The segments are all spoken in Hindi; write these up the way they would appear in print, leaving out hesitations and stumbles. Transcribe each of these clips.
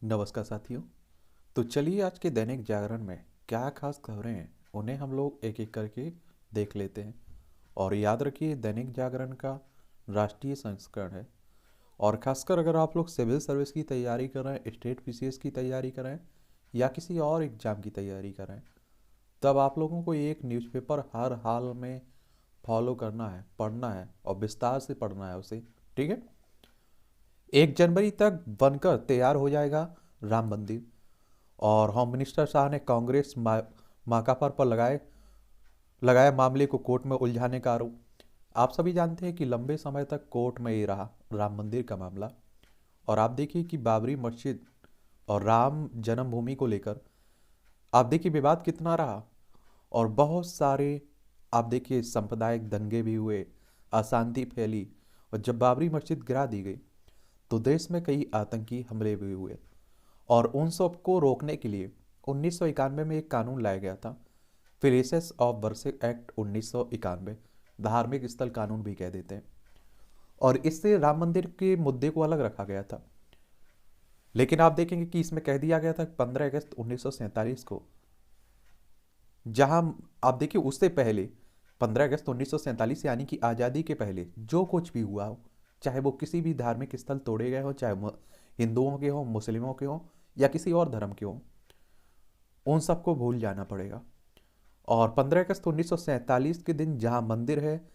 नमस्कार साथियों। तो चलिए आज के दैनिक जागरण में क्या खास खबरें हैं उन्हें हम लोग एक एक करके देख लेते हैं। और याद रखिए दैनिक जागरण का राष्ट्रीय संस्करण है। और खासकर अगर आप लोग सिविल सर्विस की तैयारी कर रहे हैं, स्टेट पीसीएस की तैयारी कर रहे हैं या किसी और एग्जाम की तैयारी कर रहे हैं, तब आप लोगों को एक न्यूज़पेपर हर हाल में फॉलो करना है, पढ़ना है और विस्तार से पढ़ना है उसे। ठीक है। 1 जनवरी तक बनकर तैयार हो जाएगा राम मंदिर। और होम मिनिस्टर शाह ने कांग्रेस माकपा पर लगाया मामले को कोर्ट में उलझाने का आरोप। आप सभी जानते हैं कि लंबे समय तक कोर्ट में ही रहा राम मंदिर का मामला। और आप देखिए कि बाबरी मस्जिद और राम जन्मभूमि को लेकर आप देखिए विवाद कितना रहा। और बहुत सारे आप देखिए सांप्रदायिक दंगे भी हुए, अशांति फैली। और जब बाबरी मस्जिद गिरा दी गई तो देश में कई आतंकी हमले भी हुए। और उन सब को रोकने के लिए 1991 में एक कानून लाया गया था, प्लेसेस ऑफ वर्शिप एक्ट 1991, धार्मिक स्थल कानून भी कह देते हैं। और इससे राम मंदिर के मुद्दे को अलग रखा गया था। लेकिन आप देखेंगे कि इसमें कह दिया गया था 15 अगस्त 1947 को, जहां आप देखिए उससे पहले 15 अगस्त 1947 यानी कि आज़ादी के पहले जो कुछ भी हुआ हो, चाहे वो किसी भी धार्मिक स्थल तोड़े गए हो, चाहे वो हिंदुओं के हो, मुस्लिमों के हो या किसी और धर्म के हो, उन सबको भूल जाना पड़ेगा। और 15 अगस्त 1947 के दिन जहाँ मंदिर है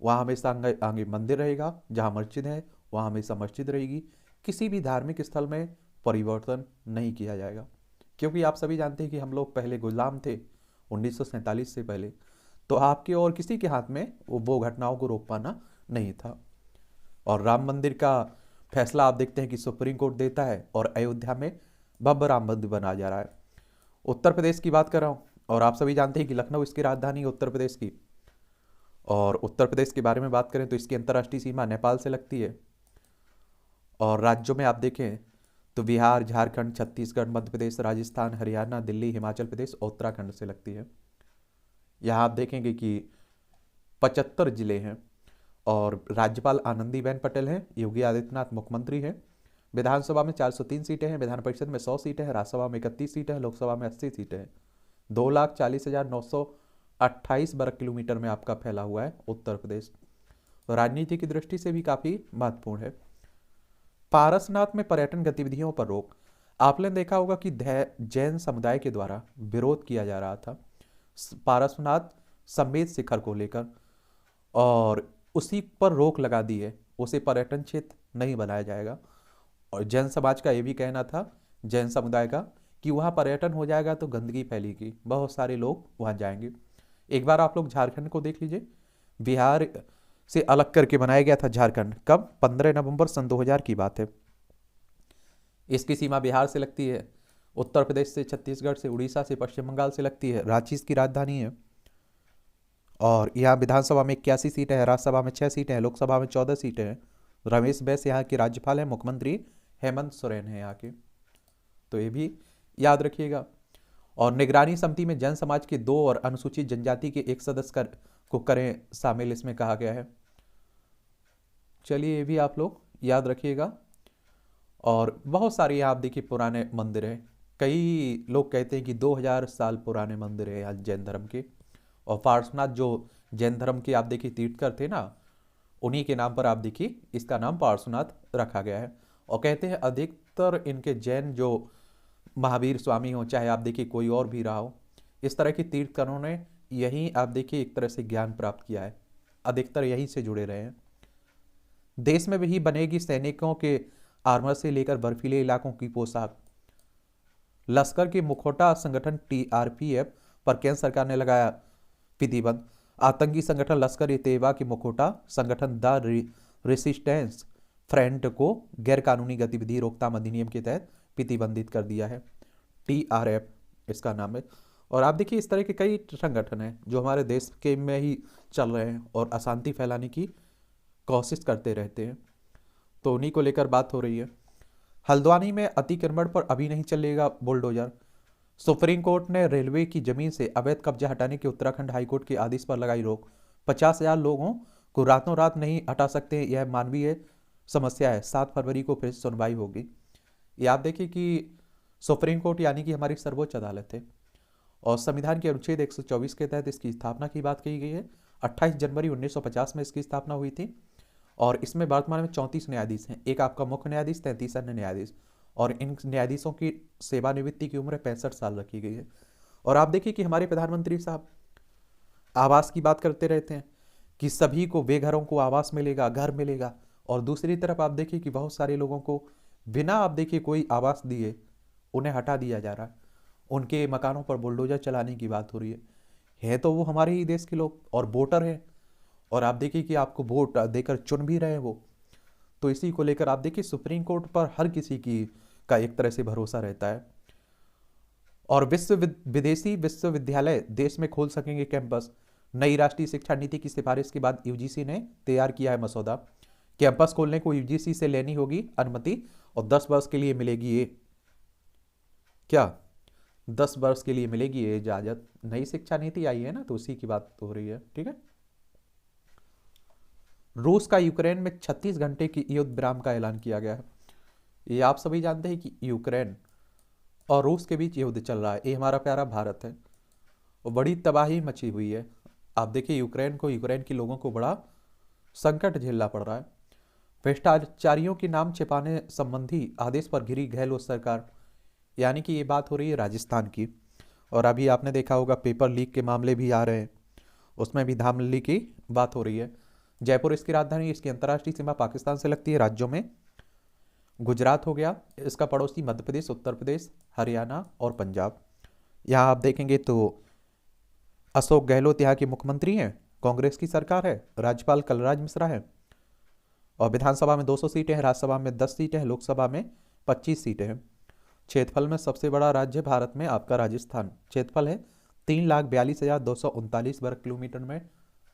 वहाँ हमेशा आगे आगे मंदिर रहेगा, जहाँ मस्जिद है वहाँ हमेशा मस्जिद रहेगी। किसी भी धार्मिक स्थल में परिवर्तन नहीं किया जाएगा, क्योंकि आप सभी जानते हैं कि हम लोग पहले गुलाम थे 1947 से पहले। तो आपके और किसी के हाथ में वो घटनाओं को रोक पाना नहीं था। और राम मंदिर का फैसला आप देखते हैं कि सुप्रीम कोर्ट देता है और अयोध्या में भव्य राम मंदिर बना जा रहा है। उत्तर प्रदेश की बात कर रहा हूँ और आप सभी जानते हैं कि लखनऊ इसकी राजधानी है उत्तर प्रदेश की। और उत्तर प्रदेश के बारे में बात करें तो इसकी अंतर्राष्ट्रीय सीमा नेपाल से लगती है। और राज्यों में आप देखें तो बिहार, झारखंड, छत्तीसगढ़, मध्य प्रदेश, राजस्थान, हरियाणा, दिल्ली, हिमाचल प्रदेश और उत्तराखंड से लगती है। यहाँ आप देखेंगे कि 75 जिले हैं। और राज्यपाल आनंदीबेन पटेल हैं, योगी आदित्यनाथ मुख्यमंत्री हैं। विधानसभा में 403 सीटें हैं, विधान परिषद में 100 सीटें हैं, राज्यसभा में 31 सीटें हैं, लोकसभा में 80 सीटें हैं। 2,40,928 वर्ग किलोमीटर में आपका फैला हुआ है उत्तर प्रदेश। तो राजनीति की दृष्टि से भी काफी महत्वपूर्ण है। पारसनाथ में पर्यटन गतिविधियों पर रोक। आपने देखा होगा कि जैन समुदाय के द्वारा विरोध किया जा रहा था पारसनाथ समेत शिखर को लेकर, और उसी पर रोक लगा दी है, उसे पर्यटन क्षेत्र नहीं बनाया जाएगा। और जैन समाज का ये भी कहना था, जैन समुदाय का, कि वहाँ पर्यटन हो जाएगा तो गंदगी फैलेगी, बहुत सारे लोग वहाँ जाएंगे। एक बार आप लोग झारखंड को देख लीजिए, बिहार से अलग करके बनाया गया था झारखंड, कब? 15 नवंबर सन 2000 की बात है। इसकी सीमा बिहार से लगती है, उत्तर प्रदेश से, छत्तीसगढ़ से, उड़ीसा से, पश्चिम बंगाल से लगती है, रांची इसकी राजधानी है। और यहाँ विधानसभा में 81 सीटें हैं, राज्यसभा में 6 सीटें हैं, लोकसभा में 14 सीटें हैं। रमेश बैस यहाँ के राज्यपाल हैं, मुख्यमंत्री हेमंत सोरेन है यहाँ के। तो ये भी याद रखिएगा। और निगरानी समिति में जन समाज के 2 और अनुसूचित जनजाति के 1 सदस्य को करें शामिल, इसमें कहा गया है। चलिए ये भी आप लोग याद रखिएगा। और बहुत सारे यहाँ आप देखिए पुराने मंदिर हैं, कई लोग कहते हैं कि 2000 साल पुराने मंदिर है यहाँ जैन धर्म के। और पार्श्वनाथ जो जैन धर्म के आप देखिए तीर्थकर थे ना, उन्हीं के नाम पर आप देखिए इसका नाम पार्श्वनाथ रखा गया है। और कहते हैं अधिकतर इनके जैन जो महावीर स्वामी हो, चाहे आप देखिए कोई और भी रहा हो, इस तरह के तीर्थकरों ने यहीं आप देखिए एक तरह से ज्ञान प्राप्त किया है, अधिकतर यहीं से जुड़े रहे हैं। देश में भी बनेगी सैनिकों के आर्मर से लेकर बर्फीले इलाकों की पोशाक। लश्कर के मुखौटा संगठन टीआरपीएफ पर केंद्र सरकार ने लगाया प्रतिबंध। आतंकी संगठन लश्कर ए तैयबा के मुखौटा संगठन द रेसिस्टेंस फ्रंट को गैरकानूनी गतिविधि रोकथाम अधिनियम के तहत प्रतिबंधित कर दिया है। टीआरएफ इसका नाम है। और आप देखिए इस तरह के कई संगठन हैं जो हमारे देश के में ही चल रहे हैं और अशांति फैलाने की कोशिश करते रहते हैं। तो उन्हीं को लेकर बात हो रही है। हल्द्वानी में अतिक्रमण पर अभी नहीं चलेगा बुलडोजर। सुप्रीम कोर्ट ने रेलवे की जमीन से अवैध कब्जा हटाने के उत्तराखंड हाईकोर्ट के आदेश पर लगाई रोक। 50,000 लोगों को रातों रात नहीं हटा सकते, यह मानवीय समस्या है। 7 फरवरी को फिर सुनवाई होगी। याद देखिए कि सुप्रीम कोर्ट यानी कि हमारी सर्वोच्च अदालत है, और संविधान के अनुच्छेद 124 के तहत इसकी स्थापना की बात कही गई है। 28 जनवरी 1950 में इसकी स्थापना हुई थी, और इसमें वर्तमान में 34 न्यायाधीश हैं। एक आपका मुख्य न्यायाधीश, 33 अन्य न्यायाधीश, और इन न्यायाधीशों की सेवानिवृत्ति की उम्र 65 साल रखी गई है। और आप देखिए कि हमारे प्रधानमंत्री साहब आवास की बात करते रहते हैं कि सभी को बेघरों को आवास मिलेगा, घर मिलेगा, और दूसरी तरफ आप देखिए कि बहुत सारे लोगों को बिना आप देखिए कोई आवास दिए उन्हें हटा दिया जा रहा है। उनके मकानों पर बुलडोजर चलाने की बात हो रही है तो वो हमारे ही देश के लोग और वोटर हैं, और आप देखिए कि आपको वोट देकर चुन भी रहे हैं वो। तो इसी को लेकर आप देखिए सुप्रीम कोर्ट पर हर किसी की का एक तरह से भरोसा रहता है। और विदेशी विश्वविद्यालय देश में खोल सकेंगे कैंपस। नई राष्ट्रीय शिक्षा नीति की सिफारिश के बाद यूजीसी ने तैयार किया है मसौदा। कैंपस खोलने को यूजीसी से लेनी होगी अनुमति, और 10 वर्ष के लिए मिलेगी ये क्या 10 वर्ष के लिए मिलेगी ये इजाजत। नई शिक्षा नीति आई है ना, तो उसी की बात हो रही है। ठीक है। रूस का यूक्रेन में 36 घंटे की युद्ध विराम का ऐलान किया गया है। ये आप सभी जानते हैं कि यूक्रेन और रूस के बीच युद्ध चल रहा है। ये हमारा प्यारा भारत है, और बड़ी तबाही मची हुई है। आप देखिए यूक्रेन के लोगों को बड़ा संकट झेलना पड़ रहा है। भ्रष्टाचारियों के नाम छिपाने संबंधी आदेश पर घिरी गहलोत सरकार, यानी कि ये बात हो रही है राजस्थान की। और अभी आपने देखा होगा पेपर लीक के मामले भी आ रहे हैं, उसमें भी धांधली की बात हो रही है। जयपुर इसकी राजधानी, इसकी अंतर्राष्ट्रीय सीमा पाकिस्तान से लगती है। राज्यों में गुजरात हो गया, इसका पड़ोसी मध्य प्रदेश, उत्तर प्रदेश, हरियाणा और पंजाब। यहाँ आप देखेंगे तो अशोक गहलोत यहाँ के मुख्यमंत्री हैं, कांग्रेस की सरकार है, राज्यपाल कलराज मिश्रा है, और विधानसभा में 200 सीटें हैं, राज्यसभा में 10 सीटें हैं, लोकसभा में 25 सीटें हैं। क्षेत्रफल में सबसे बड़ा राज्य भारत में आपका राजस्थान, क्षेत्रफल है 3,42,239 वर्ग किलोमीटर में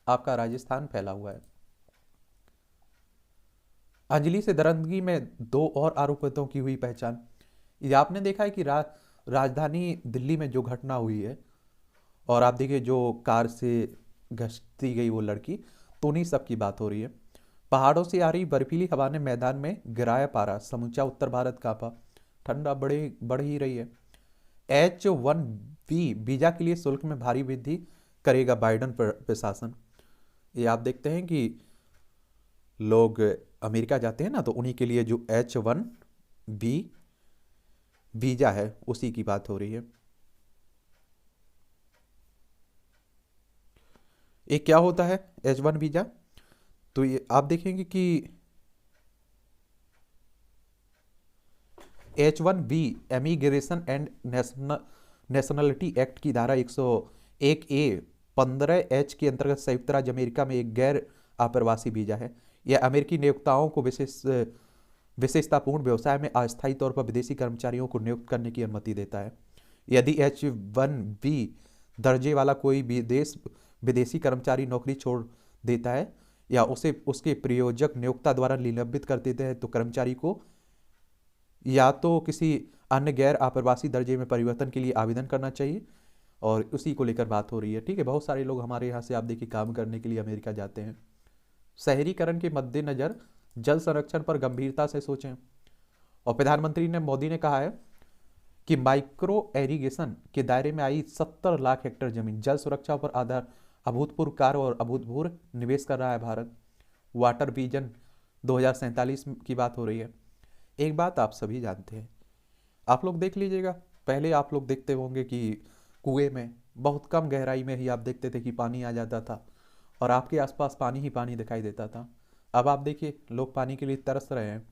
आपका राजस्थान फैला हुआ है। अंजलि से दरंदगी में 2 और आरोपितों की हुई पहचान। ये आपने देखा है कि राजधानी दिल्ली में जो घटना हुई है, और आप देखिए जो कार से घसीटी गई वो लड़की, तो उन्हीं सब की बात हो रही है। पहाड़ों से आ रही बर्फीली हवा ने मैदान में गिराया पारा, समूचा उत्तर भारत कांपा, ठंडा बढ़ ही रही है। H1B वीजा के लिए शुल्क में भारी वृद्धि करेगा बाइडन प्रशासन। ये आप देखते हैं कि लोग अमेरिका जाते हैं ना, तो उन्हीं के लिए जो H1B वीजा है उसी की बात हो रही है। ये क्या होता है H1 वीजा? तो ये आप देखेंगे कि H1B immigration and nationality act की धारा 101A 15H के अंतर्गत संयुक्त राज्य अमेरिका में एक गैर आप्रवासी वीजा है। यह अमेरिकी नियोक्ताओं को विशेषतापूर्ण व्यवसाय में अस्थायी तौर पर विदेशी कर्मचारियों को नियुक्त करने की अनुमति देता है। यदि H1B दर्जे वाला कोई विदेशी कर्मचारी नौकरी छोड़ देता है या उसे उसके प्रयोजक नियोक्ता द्वारा निलंबित कर देते हैं, तो कर्मचारी को या तो किसी अन्य गैर आप्रवासी दर्जे में परिवर्तन के लिए आवेदन करना चाहिए, और उसी को लेकर बात हो रही है। ठीक है, बहुत सारे लोग हमारे यहाँ से आप देखिए काम करने के लिए अमेरिका जाते हैं। शहरीकरण के मद्देनजर जल संरक्षण पर गंभीरता से सोचें। और प्रधानमंत्री मोदी ने कहा है कि माइक्रो एरीगेशन के दायरे में आई 70 लाख हेक्टेयर जमीन, जल सुरक्षा पर आधार अभूतपूर्व कार्य और अभूतपूर्व निवेश कर रहा है भारत। वाटर विजन 2047 की बात हो रही है। एक बात आप सभी जानते हैं, आप लोग देख लीजिएगा, पहले आप लोग देखते होंगे कि कुएं में बहुत कम गहराई में ही आप देखते थे कि पानी आ जाता था, और आपके आसपास पानी ही पानी दिखाई देता था। अब आप देखिए लोग पानी के लिए तरस रहे हैं,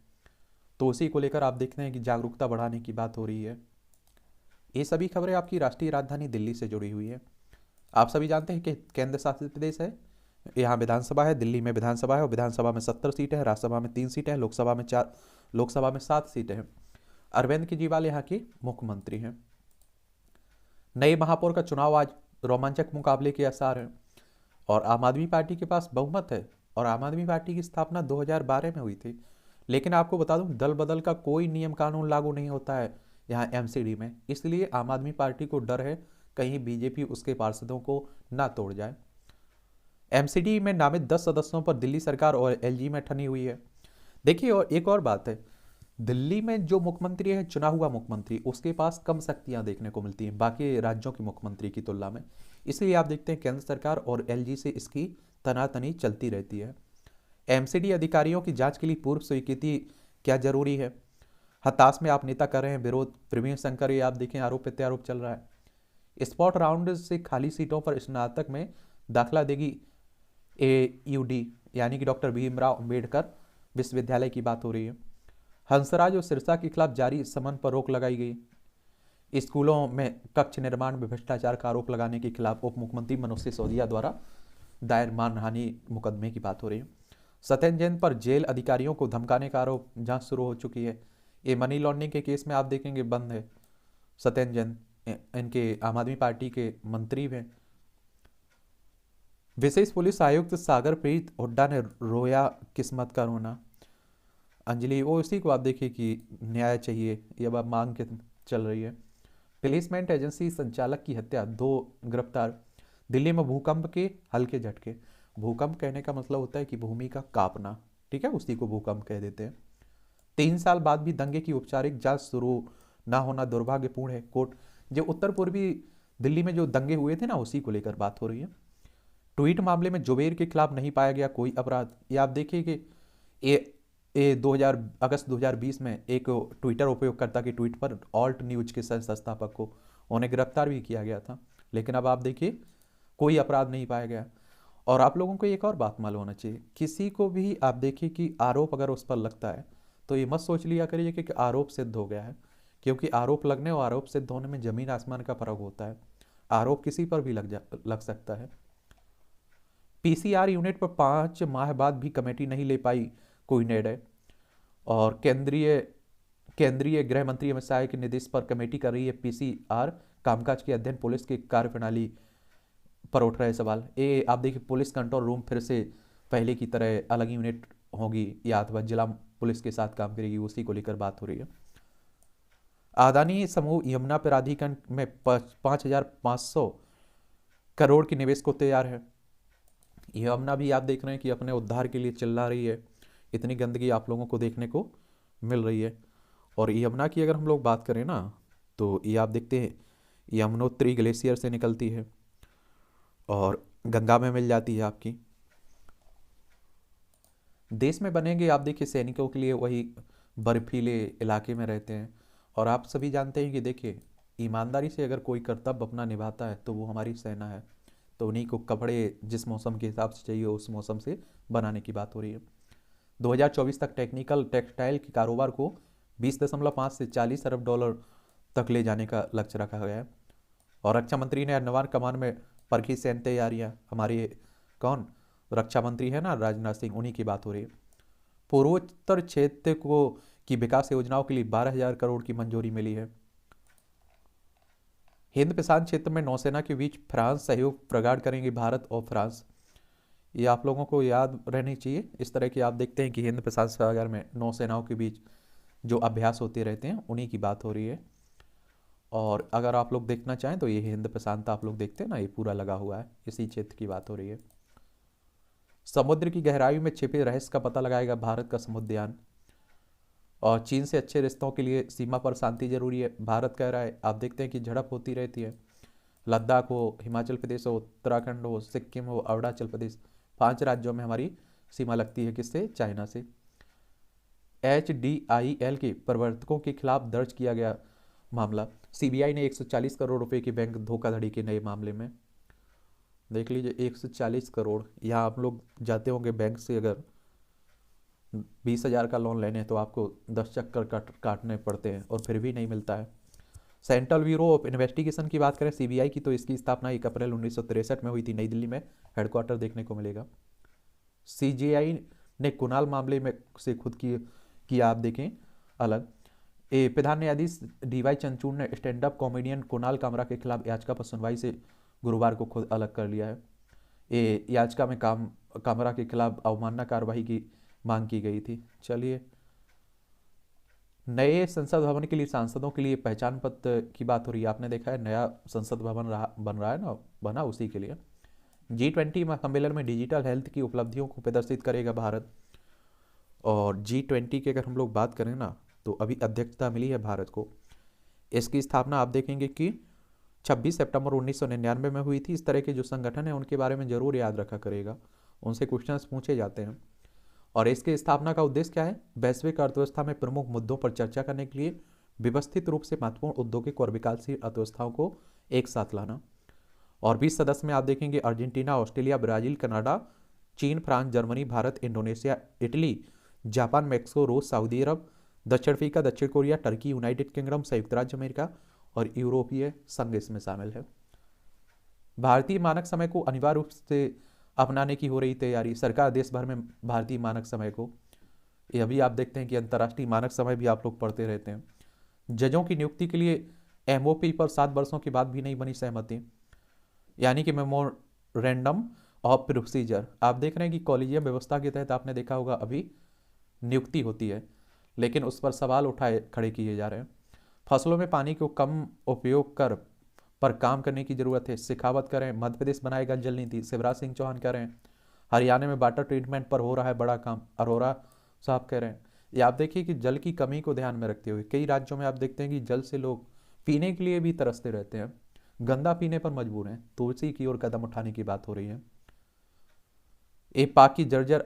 तो उसी को लेकर आप देखते हैं कि जागरूकता बढ़ाने की बात हो रही है। ये सभी खबरें आपकी राष्ट्रीय राजधानी दिल्ली से जुड़ी हुई है। आप सभी जानते हैं कि केंद्र शासित प्रदेश है, यहाँ विधानसभा है, दिल्ली में विधानसभा है, और विधानसभा में 70 सीटें हैं, राज्यसभा में 3 सीटें हैं, लोकसभा में 7 सीटें हैं। अरविंद केजरीवाल यहाँ के मुख्यमंत्री हैं। नए महापौर का चुनाव आज, रोमांचक मुकाबले के आसार हैं, और आम आदमी पार्टी के पास बहुमत है। और आम आदमी पार्टी की स्थापना 2012 में हुई थी। लेकिन आपको बता दूं, दल बदल का कोई नियम कानून लागू नहीं होता है यहाँ एमसीडी में, इसलिए आम आदमी पार्टी को डर है कहीं बीजेपी उसके पार्षदों को ना तोड़ जाए। एमसीडी में नामित 10 सदस्यों पर दिल्ली सरकार और एलजी में ठनी हुई है। देखिए, और एक और बात है, दिल्ली में जो मुख्यमंत्री है, चुना हुआ मुख्यमंत्री, उसके पास कम शक्तियां देखने को मिलती हैं बाकी राज्यों के मुख्यमंत्री की तुलना में। इसलिए आप देखते हैं केंद्र सरकार और एलजी से इसकी तनातनी चलती रहती है। एमसीडी अधिकारियों की जांच के लिए पूर्व स्वीकृति क्या जरूरी है? हताश में आप नेता कर रहे हैं विरोध, प्रवीण शंकर, ये आप देखें आरोप प्रत्यारोप चल रहा है। स्पॉट राउंड से खाली सीटों पर स्नातक में दाखिला देगी एयूडी, यानी कि डॉक्टर भीमराव अंबेडकर विश्वविद्यालय की बात हो रही है। हंसराज और सिरसा के खिलाफ जारी समन पर रोक लगाई गई। स्कूलों में कक्ष निर्माण में भ्रष्टाचार का आरोप लगाने के खिलाफ उप मुख्यमंत्री मनोज सिसोदिया द्वारा दायर मानहानि मुकदमे की बात हो रही है। सत्येंद्र जैन पर जेल अधिकारियों को धमकाने का आरोप, जांच शुरू हो चुकी है। ये मनी लॉन्ड्रिंग के केस में आप देखेंगे बंद है सत्येंद्र जैन, इनके आम आदमी पार्टी के मंत्री हैं। विशेष पुलिस आयुक्त सागर प्रीत हुड्डा ने रोया किस्मत का रोना। अंजलि वो इसी को आप देखिए कि न्याय चाहिए, ये अब मांग के चल रही है। प्लेसमेंट एजेंसी संचालक की हत्या, 2 गिरफ्तार। दिल्ली में भूकंप के हल्के झटके। भूकंप कहने का मतलब होता है कि भूमि का कांपना, ठीक है, उसी को भूकंप कह देते हैं। 3 साल बाद भी दंगे की औपचारिक जांच शुरू ना होना दुर्भाग्यपूर्ण है। कोर्ट, जो उत्तर पूर्वी दिल्ली में जो दंगे हुए थे ना, उसी को लेकर बात हो रही है। ट्वीट मामले में जुबेर के खिलाफ नहीं पाया गया कोई अपराध। ये आप देखिए कि ए 2000 अगस्त 2020 में एक ट्विटर उपयोगकर्ता के ट्वीट पर ऑल्ट न्यूज के सह संस्थापक को उन्हें गिरफ्तार भी किया गया था, लेकिन अब आप देखिए कोई अपराध नहीं पाया गया। और आप लोगों को एक और बात मालूम होना चाहिए, किसी को भी आप देखिए कि आरोप अगर उस पर लगता है तो ये मत सोच लिया करिए कि आरोप सिद्ध हो गया है, क्योंकि आरोप लगने और आरोप सिद्ध होने में जमीन आसमान का फर्क होता है। आरोप किसी पर भी लग सकता है। पीसीआर यूनिट पर 5 माह बाद भी कमेटी नहीं ले पाई कोई निर्णय। और केंद्रीय गृह मंत्री अमित शाह के निर्देश पर कमेटी कर रही है पीसीआर कामकाज के अध्ययन। पुलिस की कार्यप्रणाली पर उठ रहे सवाल। ये आप देखिए पुलिस कंट्रोल रूम फिर से पहले की तरह अलग यूनिट होगी या अथवा जिला पुलिस के साथ काम करेगी, उसी को लेकर बात हो रही है। अदानी समूह यमुना प्राधिकरण में 5,500 करोड़ के निवेश को तैयार है। यमुना भी आप देख रहे हैं कि अपने उद्धार के लिए चिल्ला रही है, इतनी गंदगी आप लोगों को देखने को मिल रही है। और यमुना की अगर हम लोग बात करें ना, तो ये आप देखते हैं यमुनोत्री ग्लेशियर से निकलती है और गंगा में मिल जाती है आपकी। देश में बनेंगे आप देखिए सैनिकों के लिए, वही बर्फीले इलाके में रहते हैं। और आप सभी जानते हैं कि देखिए ईमानदारी से अगर कोई कर्तव्य अपना निभाता है तो वो हमारी सेना है। तो उन्हीं को कपड़े जिस मौसम के हिसाब से चाहिए उस मौसम से बनाने की बात हो रही है। 2024 तक टेक्निकल टेक्सटाइल के कारोबार को 20.5 से 40 अरब डॉलर तक ले जाने का लक्ष्य रखा गया है। और रक्षा मंत्री ने अन्नवार कमान में परखी सैन्य तैयारियां, हमारे कौन रक्षा मंत्री है ना, राजनाथ सिंह, उन्हीं की बात हो रही है। पूर्वोत्तर क्षेत्र को की विकास योजनाओं के लिए 12,000 करोड़ की मंजूरी मिली है। हिंद प्रशांत क्षेत्र में नौसेना के बीच फ्रांस सहयोग प्रगाढ़ करेंगे भारत और फ्रांस। ये आप लोगों को याद रहनी चाहिए। इस तरह की आप देखते हैं कि हिंद प्रशांत सागर में नौसेनाओं के बीच जो अभ्यास होते रहते हैं उन्हीं की बात हो रही है। और अगर आप लोग देखना चाहें तो ये हिंद प्रशांत आप लोग देखते हैं ना, ये पूरा लगा हुआ है, इसी क्षेत्र की बात हो रही है। समुद्र की गहराई में छिपे रहस्य का पता लगाएगा भारत का समुद्रयान। और चीन से अच्छे रिश्तों के लिए सीमा पर शांति जरूरी है, भारत कह रहा है। आप देखते हैं कि झड़प होती रहती है, लद्दाख हो, हिमाचल प्रदेश हो, उत्तराखंड हो, सिक्किम हो, अरुणाचल प्रदेश, 5 राज्यों में हमारी सीमा लगती है किससे? चाइना से। HDIL के प्रवर्तकों के खिलाफ दर्ज किया गया मामला। सीबीआई ने 140 करोड़ रुपए की बैंक धोखाधड़ी के नए मामले में, देख लीजिए 140 करोड़। यहाँ आप लोग जाते होंगे बैंक से, अगर 20,000 का लोन लेने तो आपको 10 चक्कर काटने पड़ते हैं और फिर भी नहीं मिलता है। सेंट्रल ब्यूरो ऑफ इन्वेस्टिगेशन की बात करें सीबीआई की, तो इसकी स्थापना 1 अप्रैल 1963 में हुई थी, नई दिल्ली में हेडक्वार्टर देखने को मिलेगा। सीजेआई ने कुणाल मामले में से खुद की किया आप देखें अलग। प्रधान न्यायाधीश DY चंद्रचूड़ ने stand up comedian Kunal Kamra के खिलाफ याचिका पर सुनवाई से गुरुवार को खुद अलग कर लिया है। ये याचिका में कामरा के खिलाफ अवमानना कार्रवाई की मांग की गई थी। चलिए, नए संसद भवन के लिए सांसदों के लिए पहचान पत्र की बात हो रही है। आपने देखा है नया संसद भवन बन रहा है ना, बना उसी के लिए। G20 सम्मेलन में डिजिटल हेल्थ की उपलब्धियों को प्रदर्शित करेगा भारत। और G20 की अगर हम लोग बात करें ना, तो अभी अध्यक्षता मिली है भारत को। इसकी स्थापना आप देखेंगे कि 26 सितंबर 1999 में हुई थी। इस तरह के जो संगठन है उनके बारे में जरूर याद रखा करेगा, उनसे क्वेश्चंस पूछे जाते हैं। और इसके स्थापना का उद्देश्य क्या है? वैश्विक अर्थव्यवस्था में प्रमुख मुद्दों पर चर्चा करने के लिए व्यवस्थित रूप से महत्वपूर्ण औद्योगिक और विकासशील अर्थव्यवस्थाओं को एक साथ लाना। और 20 सदस्य में आप देखेंगे अर्जेंटीना, ऑस्ट्रेलिया, ब्राजील, कनाडा, चीन, France, Germany, Bharat, Indonesia, Italy, Japan, Mexico, रूस, सऊदी अरब, दक्षिण अफ्रीका, दक्षिण कोरिया, टर्की, यूनाइटेड किंगडम, संयुक्त राज्य अमेरिका और यूरोपीय संघ इसमें शामिल है। भारतीय मानक समय को अनिवार्य रूप से अपनाने की हो रही तैयारी। सरकार देश भर में भारतीय मानक समय को, ये अभी आप देखते हैं कि अंतर्राष्ट्रीय मानक समय भी आप लोग पढ़ते रहते हैं। जजों की नियुक्ति के लिए एमओपी पर 7 वर्षों के बाद भी नहीं बनी सहमति, यानी कि मेमोरेंडम ऑफ प्रोसीजर। आप देख रहे हैं कि कॉलेजियम व्यवस्था के तहत आपने देखा होगा अभी नियुक्ति होती है, लेकिन उस पर सवाल उठाए खड़े किए जा रहे हैं। फसलों में पानी को कम उपयोग कर पर काम करने की जरूरत है, शेखावत करें। मध्य प्रदेश बनाएगा जल नीति, शिवराज सिंह चौहान कह रहे हैं। हरियाणा में वाटर ट्रीटमेंट पर हो रहा है बड़ा काम, अरोरा साहब कह रहे हैं। ये आप देखिए कि जल की कमी को ध्यान में रखते हुए कई राज्यों में आप देखते हैं कि जल से लोग पीने के लिए भी तरसते रहते हैं, गंदा पीने पर मजबूर हैं। तुलसी की ओर कदम उठाने की बात हो रही है। ये पाक की जर्जर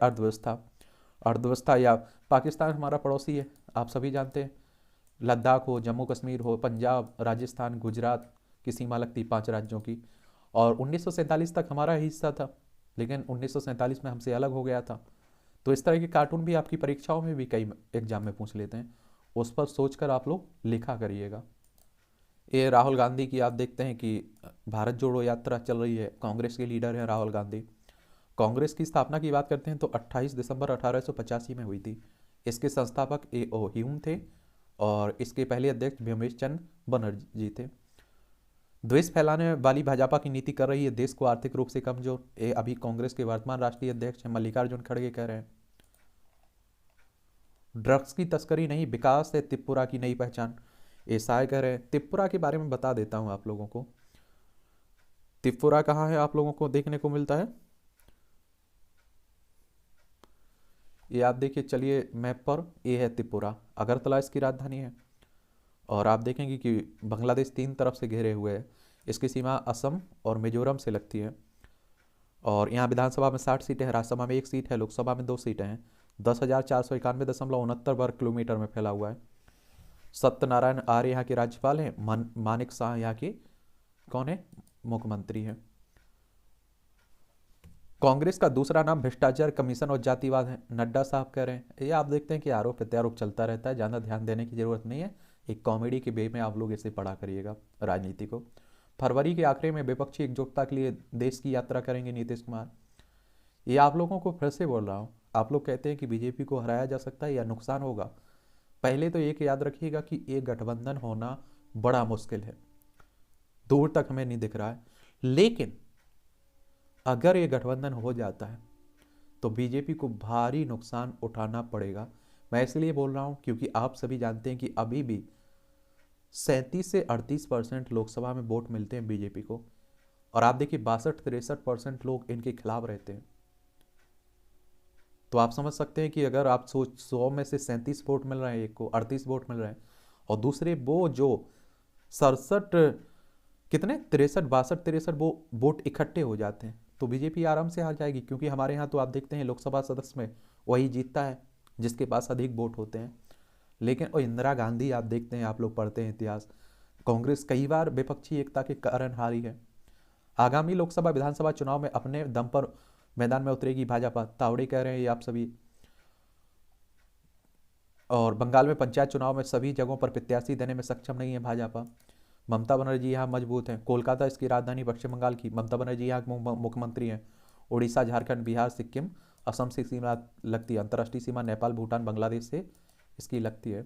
अर्थव्यवस्था या पाकिस्तान हमारा पड़ोसी है, आप सभी जानते हैं। लद्दाख हो, जम्मू कश्मीर हो, पंजाब, राजस्थान, गुजरात की सीमा लगती 5 राज्यों की। और 1947 तक हमारा ही हिस्सा था, लेकिन 1947 में हमसे अलग हो गया था। तो इस तरह के कार्टून भी आपकी परीक्षाओं में भी कई एग्जाम में पूछ लेते हैं, उस पर सोचकर आप लोग लिखा करिएगा। ये राहुल गांधी की आप देखते हैं कि भारत जोड़ो यात्रा चल रही है। कांग्रेस के लीडर हैं राहुल गांधी। कांग्रेस की स्थापना की बात करते हैं तो 28 दिसंबर 1885 में हुई थी। इसके संस्थापक ए ओ ह्यूम थे और इसके पहले अध्यक्ष भीमेश चंद्र बनर्जी थे। द्वेष फैलाने वाली भाजपा की नीति कर रही है देश को आर्थिक रूप से कमजोर, ये अभी कांग्रेस के वर्तमान राष्ट्रीय अध्यक्ष हैं मल्लिकार्जुन खड़गे कह रहे हैं। ड्रग्स की तस्करी नहीं, विकास है त्रिपुरा की नई पहचान, ऐसा कह रहे हैं। त्रिपुरा के बारे में बता देता हूं आप लोगों को। त्रिपुरा कहाँ है आप लोगों को देखने को मिलता है, ये आप देखिए, चलिए मैप पर, ये है त्रिपुरा, अगरतला इसकी राजधानी है। और आप देखेंगे कि बांग्लादेश 3 तरफ से घेरे हुए है। इसकी सीमा असम और मिजोरम से लगती है। और यहाँ विधानसभा में 60 सीटें हैं, राज्यसभा में 1 सीट है, लोकसभा में 2 सीटें हैं। 10,491.69 किलोमीटर में फैला हुआ है। सत्यनारायण आर्य यहाँ के राज्यपाल हैं, मानिक शाह यहाँ के कौन है, मुख्यमंत्री हैं। कांग्रेस का दूसरा नाम भ्रष्टाचार कमीशन और जातिवाद है, नड्डा साहब कह रहे हैं। ये आप देखते हैं कि आरोप प्रत्यारोप चलता रहता है, ज़्यादा ध्यान देने की जरूरत नहीं है। एक कॉमेडी के वे में आप लोग इसे पढ़ा करिएगा राजनीति को। फरवरी के आखिरी में विपक्षी एकजुटता के लिए देश की यात्रा करेंगे नीतीश कुमार। ये आप लोगों को फिर से बोल रहा हूँ, आप लोग कहते हैं कि बीजेपी को हराया जा सकता है या नुकसान होगा। पहले तो एक याद रखिएगा कि एक गठबंधन होना बड़ा मुश्किल है, दूर तक हमें नहीं दिख रहा है। लेकिन अगर ये गठबंधन हो जाता है तो बीजेपी को भारी नुकसान उठाना पड़ेगा। मैं इसलिए बोल रहा हूं क्योंकि आप सभी जानते हैं कि अभी भी 37 से 38% लोकसभा में वोट मिलते हैं बीजेपी को, और आप देखिए 62-63% लोग इनके खिलाफ रहते हैं। तो आप समझ सकते हैं कि अगर आप सोच 100 में से 37 वोट मिल रहे हैं, एक को 38 वोट मिल रहे हैं, और दूसरे वो जो 67 कितने 63 वो वोट इकट्ठे हो जाते हैं, तो बीजेपी आराम से हार जाएगी। क्योंकि हमारे यहाँ तो आप देखते हैं लोकसभा सदस्य में वही जीतता है जिसके पास अधिक वोट होते हैं। लेकिन और इंदिरा गांधी आप देखते हैं, आप लोग पढ़ते हैं इतिहास, कांग्रेस कई बार विपक्षी एकता के कारण हारी है। आगामी लोकसभा विधानसभा चुनाव में अपने दम पर मैदान में उतरेगी भाजपा, तावड़े कह रहे हैं ये आप सभी। और बंगाल में पंचायत चुनाव में सभी जगहों पर प्रत्याशी देने में सक्षम नहीं है भाजपा। ममता बनर्जी यहाँ मजबूत हैं। कोलकाता इसकी राजधानी पश्चिम बंगाल की, ममता बनर्जी यहाँ मुख्यमंत्री हैं। उड़ीसा, झारखंड, बिहार, सिक्किम, असम से सीमा लगती है। अंतर्राष्ट्रीय सीमा नेपाल, भूटान, बांग्लादेश से इसकी लगती है।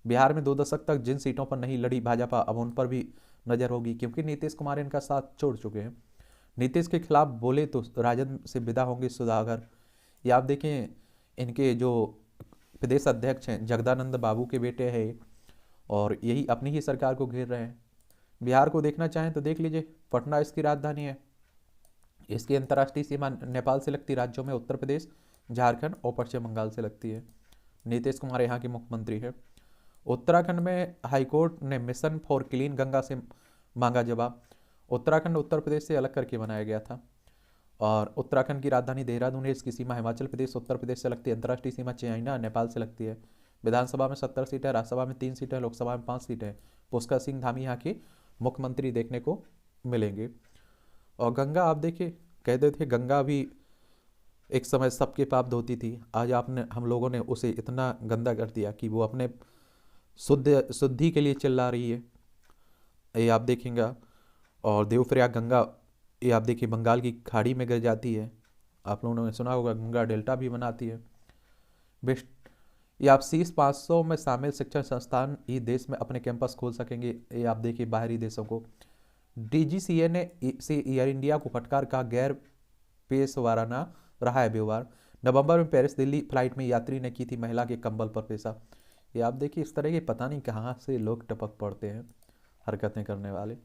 बिहार में 2 दशक तक जिन सीटों पर नहीं लड़ी भाजपा, अब उन पर भी नजर होगी, क्योंकि नीतीश कुमार इनका साथ छोड़ चुके हैं। नीतीश के खिलाफ बोले तो राजद से विदा होंगे सुधाकर। ये आप देखें, इनके जो प्रदेश अध्यक्ष हैं जगदानंद बाबू के बेटे हैं, और यही अपनी ही सरकार को घेर रहे हैं। बिहार को देखना चाहें तो देख लीजिए, पटना इसकी राजधानी है। इसकी अंतर्राष्ट्रीय सीमा नेपाल से लगती राज्यों में उत्तर प्रदेश, झारखंड और पश्चिम बंगाल से लगती है। नीतीश कुमार यहाँ के मुख्यमंत्री है। उत्तराखंड में हाईकोर्ट ने मिशन फॉर क्लीन गंगा से मांगा जवाब। उत्तराखंड उत्तर प्रदेश से अलग करके बनाया गया था, और उत्तराखंड की राजधानी देहरादून है। इसकी सीमा हिमाचल प्रदेश, उत्तर प्रदेश से लगती है। अंतर्राष्ट्रीय सीमा चाइना, नेपाल से लगती है। विधानसभा में 70 सीटें, राज्यसभा में 3 सीटें, लोकसभा में 5 सीटें। पुष्कर सिंह धामी यहाँ के मुख्यमंत्री देखने को मिलेंगे। और गंगा आप देखिए, कहते थे गंगा भी एक समय सबके पाप धोती थी। आज आपने हम लोगों ने उसे इतना गंदा कर दिया कि वो अपने शुद्धि के लिए चिल्ला रही है, ये आप देखेंगे। और देवप्रयाग गंगा, ये आप देखिए बंगाल की खाड़ी में गिर जाती है। आप लोगों ने सुना होगा गंगा डेल्टा भी बनाती है। बेस्ट, ये आप शीर्ष 500 में शामिल शिक्षण संस्थान ही देश में अपने कैंपस खोल सकेंगे। ये आप देखिए बाहरी देशों को। डीजीसीए ने से एयर इंडिया को फटकार, का गैर पेशवाराना रहा है व्यवहार। नवंबर में पेरिस दिल्ली फ्लाइट में यात्री ने की थी महिला के कंबल पर पेशा। ये आप देखिए इस तरह के पता नहीं कहाँ से लोग टपक पड़ते हैं हरकतें करने वाले।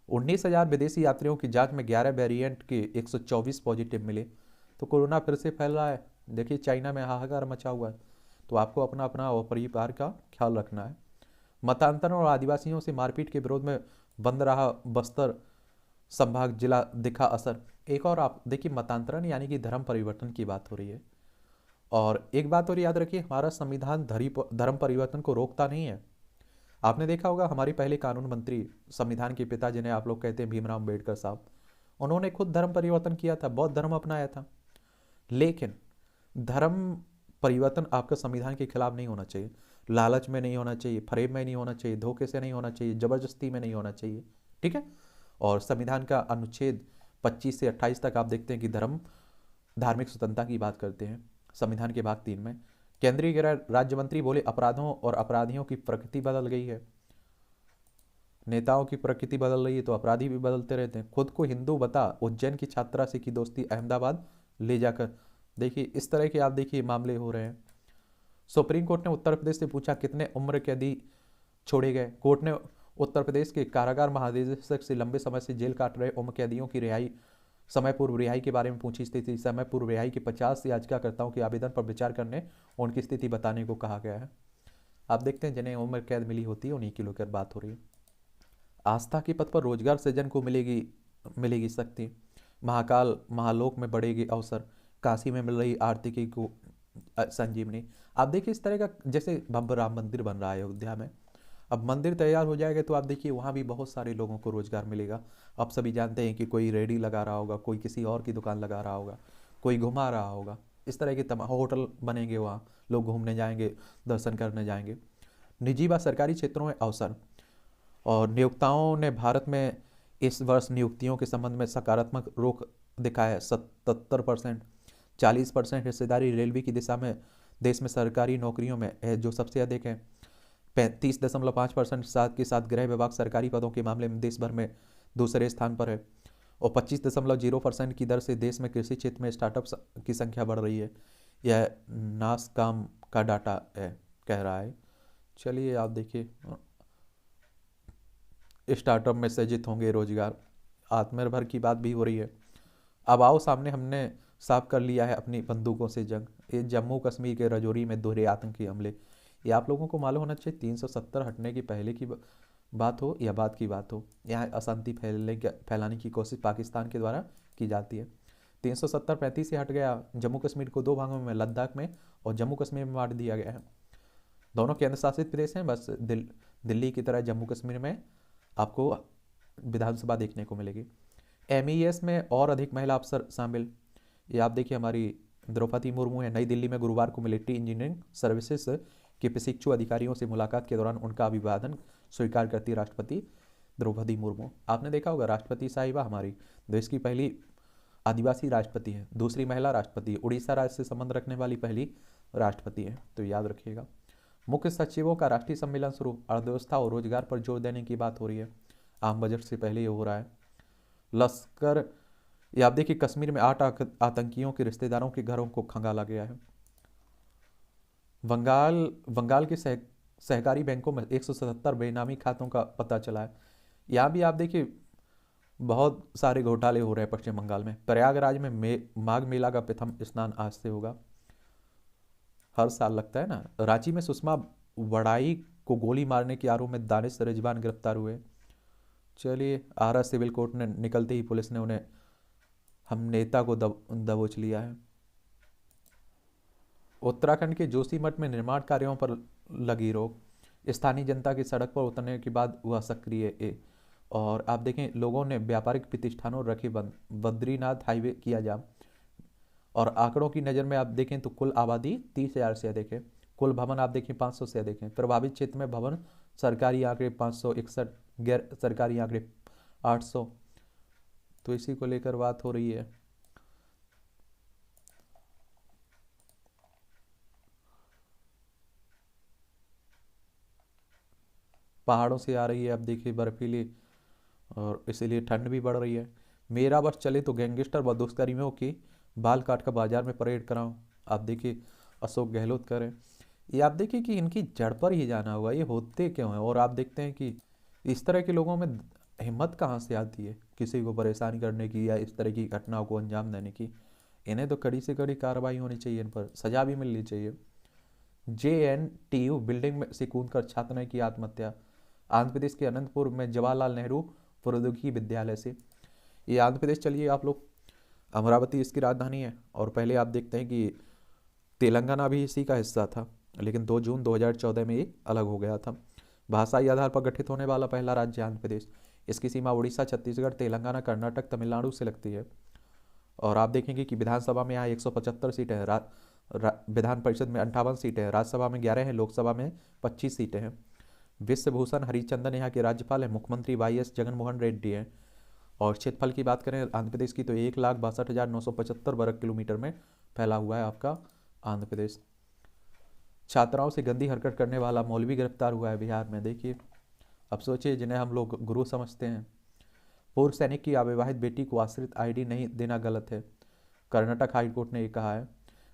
19,000 विदेशी यात्रियों की जांच में 11 वेरिएंट के 124 पॉजिटिव मिले। तो कोरोना फिर से फैल रहा है। देखिए चाइना में हाहाकार मचा हुआ है। तो आपको अपना अपना और परिवार का ख्याल रखना है। मतांतरण और आदिवासियों से मारपीट के विरोध में बंद रहा बस्तर संभाग, जिला दिखा असर। एक और आप देखिए मतांतरण यानी कि धर्म परिवर्तन की बात हो रही है। और एक बात और याद रखिए, हमारा संविधान धर्म परिवर्तन को रोकता नहीं है। आपने देखा होगा हमारे पहले कानून मंत्री, संविधान के पिता जिन्हें आप लोग कहते हैं भीमराव अम्बेडकर साहब, उन्होंने खुद धर्म परिवर्तन किया था, बौद्ध धर्म अपनाया था। लेकिन धर्म परिवर्तन आपका संविधान के खिलाफ नहीं होना चाहिए। लालच में नहीं होना चाहिए, फरेब में नहीं होना चाहिए, धोखे से नहीं होना चाहिए, जबरदस्ती में नहीं होना चाहिए। ठीक है। और संविधान का अनुच्छेद 25 से 28 तक आप देखते हैं कि धार्मिक स्वतंत्रता की बात करते हैं। संविधान के भाग 3 में केंद्रीय गृह राज्य मंत्री बोले अपराधों और अपराधियों की प्रकृति बदल गई है। नेताओं की प्रकृति बदल रही है तो अपराधी भी बदलते रहते हैं। खुद को हिंदू बता, उज्जैन की छात्रा से की दोस्ती, अहमदाबाद ले जाकर। देखिए इस तरह के आप देखिए मामले हो रहे हैं। सुप्रीम कोर्ट ने उत्तर प्रदेश से पूछा कितने उम्र कैदी छोड़े गए। कोर्ट ने उत्तर प्रदेश के कारागार महानिदेशक से लंबे समय से जेल काट रहे उम्र कैदियों की रिहाई, समय पूर्व रिहाई के बारे में पूछी स्थिति। समय पूर्व रिहाई के 50 याचिकाकर्ताओं के आवेदन पर विचार करने उनकी स्थिति बताने को कहा गया है। आप देखते हैं जिन्हें उम्र कैद मिली होती है उन्हीं की लेकर बात हो रही है। आस्था के पथ पर रोजगार सृजन को मिलेगी शक्ति। महाकाल महालोक में बढ़ेगी अवसर। काशी में मिल रही आर्थिकी को संजीवनी। आप देखिए इस तरह का, जैसे भव्य राम मंदिर बन रहा है अयोध्या में, अब मंदिर तैयार हो जाएगा तो आप देखिए वहाँ भी बहुत सारे लोगों को रोजगार मिलेगा। आप सभी जानते हैं कि कोई रेडी लगा रहा होगा, कोई किसी और की दुकान लगा रहा होगा, कोई घुमा रहा होगा। इस तरह के तमाम होटल बनेंगे, वहाँ लोग घूमने जाएंगे, दर्शन करने जाएंगे। निजी व सरकारी क्षेत्रों में अवसर। और नियोक्ताओं ने भारत में इस वर्ष नियुक्तियों के संबंध में सकारात्मक रुख दिखाया है। 77%, 40% हिस्सेदारी रेलवे की दिशा में देश में सरकारी नौकरियों में है, जो सबसे अधिक है। 35.5% साथ के साथ गृह विभाग सरकारी पदों के मामले में देश भर में दूसरे स्थान पर है। और 25.0% की दर से देश में कृषि क्षेत्र में स्टार्टअप्स की संख्या बढ़ रही है। यह नासकाम का डाटा है, कह रहा है। चलिए आप देखिए स्टार्टअप में सृजित होंगे रोजगार, आत्मनिर्भर की बात भी हो रही है। अब आओ सामने हमने साफ कर लिया है अपनी बंदूकों से जंग। ये जम्मू कश्मीर के राजौरी में दोहरे आतंकी हमले, ये आप लोगों को मालूम होना चाहिए। 370 हटने की पहले की बात हो या बाद की बात हो, यहाँ अशांति फैलाने की कोशिश पाकिस्तान के द्वारा की जाती है। 370 35 से हट गया। जम्मू कश्मीर को 2 भागों में, लद्दाख में और जम्मू कश्मीर में बांट दिया गया है। दोनों केंद्र शासित प्रदेश हैं, बस दिल्ली की तरह जम्मू कश्मीर में आपको विधानसभा देखने को मिलेगी। MES में और अधिक महिला अफसर शामिल। ये आप देखिए हमारी द्रौपदी मुर्मू है। नई दिल्ली में गुरुवार को मिलिट्री इंजीनियरिंग सर्विसेज के प्रशिक्षु अधिकारियों से मुलाकात के दौरान उनका अभिवादन स्वीकार करती राष्ट्रपति द्रौपदी मुर्मू। आपने देखा होगा राष्ट्रपति साहिबा हमारी देश की पहली आदिवासी राष्ट्रपति है, दूसरी महिला राष्ट्रपति, उड़ीसा राज्य से संबंध रखने वाली पहली राष्ट्रपति है, तो याद रखिएगा। मुख्य सचिवों का राष्ट्रीय सम्मेलन शुरू। अर्थव्यवस्था और रोजगार पर जोर देने की बात हो रही है। आम बजट से पहले ये हो रहा है। लश्कर, ये आप देखिए कश्मीर में 8 आतंकियों के रिश्तेदारों के घरों को खंगाला गया है। बंगाल के सहकारी बैंकों में 177 बेनामी खातों का पता चला है। यहाँ भी आप देखिए बहुत सारे घोटाले हो रहे हैं पश्चिम बंगाल में। प्रयागराज में माघ मेला का प्रथम स्नान आज से होगा। हर साल लगता है ना। रांची में सुषमा वड़ाई को गोली मारने के आरोप में दानिश रिजवान गिरफ्तार हुए। चलिए, आरा सिविल कोर्ट ने निकलते ही पुलिस ने उन्हें हम नेता को दबोच लिया है। उत्तराखंड के जोशीमठ में निर्माण कार्यों पर लगी रोक, स्थानीय जनता की सड़क पर उतरने के बाद हुआ सक्रिय। और आप देखें, लोगों ने व्यापारिक प्रतिष्ठानों रखे बंद, बद्रीनाथ हाईवे किया जाम। और आंकड़ों की नज़र में आप देखें तो कुल आबादी 30,000 से अधिक है, कुल भवन आप देखें 500 से अधिक हैं। प्रभावित क्षेत्र में भवन सरकारी आंकड़े 561, गैर सरकारी आंकड़े 800। तो इसी को लेकर बात हो रही है। पहाड़ों से आ रही है, अब देखिए बर्फीली, और इसीलिए ठंड भी बढ़ रही है। मेरा बस चले तो गैंगस्टर व दुष्कर्मियों की बाल काट कर बाजार में परेड कराऊं, आप देखिए अशोक गहलोत करें। ये आप देखिए कि इनकी जड़ पर ही जाना हुआ, ये होते क्यों हैं। और आप देखते हैं कि इस तरह के लोगों में हिम्मत कहाँ से आती है किसी को परेशान करने की या इस तरह की घटनाओं को अंजाम देने की। इन्हें तो कड़ी से कड़ी कार्रवाई होनी चाहिए, इन पर सजा भी मिलनी चाहिए। JNTU बिल्डिंग में से कूदकर छात्र ने की आत्महत्या, आंध्र प्रदेश के अनंतपुर में जवाहरलाल नेहरू प्रौद्योगिकी विद्यालय से। ये आंध्र प्रदेश, चलिए आप लोग, अमरावती इसकी राजधानी है। और पहले आप देखते हैं कि तेलंगाना भी इसी का हिस्सा था, लेकिन 2 जून 2014 में ये अलग हो गया था। भाषाई आधार पर गठित होने वाला पहला राज्य आंध्र प्रदेश। इसकी सीमा उड़ीसा, छत्तीसगढ़, तेलंगाना, कर्नाटक, तमिलनाडु से लगती है। और आप देखेंगे कि विधानसभा में यहाँ 175 सीटें हैं, विधान परिषद में 58 सीटें हैं, राज्यसभा में 11 हैं, लोकसभा में 25 सीटें हैं। विश्वभूषण हरिचंदन यहाँ के राज्यपाल हैं, मुख्यमंत्री YS जगनमोहन रेड्डी हैं। और क्षेत्रफल की बात करें आंध्र प्रदेश की तो 1,62,975 वर्ग किलोमीटर में फैला हुआ है आपका आंध्र प्रदेश। छात्राओं से गंदी हरकत करने वाला मौलवी गिरफ्तार हुआ है बिहार में। देखिए, अब सोचिए, जिन्हें हम लोग गुरु समझते हैं। पूर्व सैनिक की अविवाहित बेटी को आश्रित ID नहीं देना गलत है, कर्नाटक हाईकोर्ट ने ये कहा है।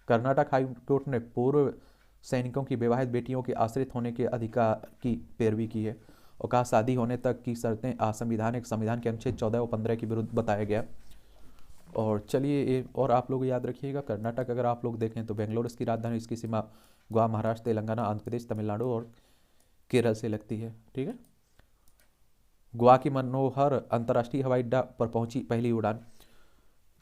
कर्नाटक हाईकोर्ट ने पूर्व सैनिकों की विवाहित बेटियों के आश्रित होने के अधिकार की पैरवी की है और कहा शादी होने तक की शर्तें असंवैधानिक, संविधान के अनुच्छेद 14 और 15 के विरुद्ध बताया गया। और चलिए ये, और आप लोग याद रखिएगा, कर्नाटक अगर आप लोग देखें तो बेंगलोर इसकी राजधानी, इसकी सीमा गोवा, महाराष्ट्र, तेलंगाना, आंध्र प्रदेश, तमिलनाडु और केरल से लगती है। ठीक है। गोवा की मनोहर अंतर्राष्ट्रीय हवाई अड्डा पर पहुंची पहली उड़ान।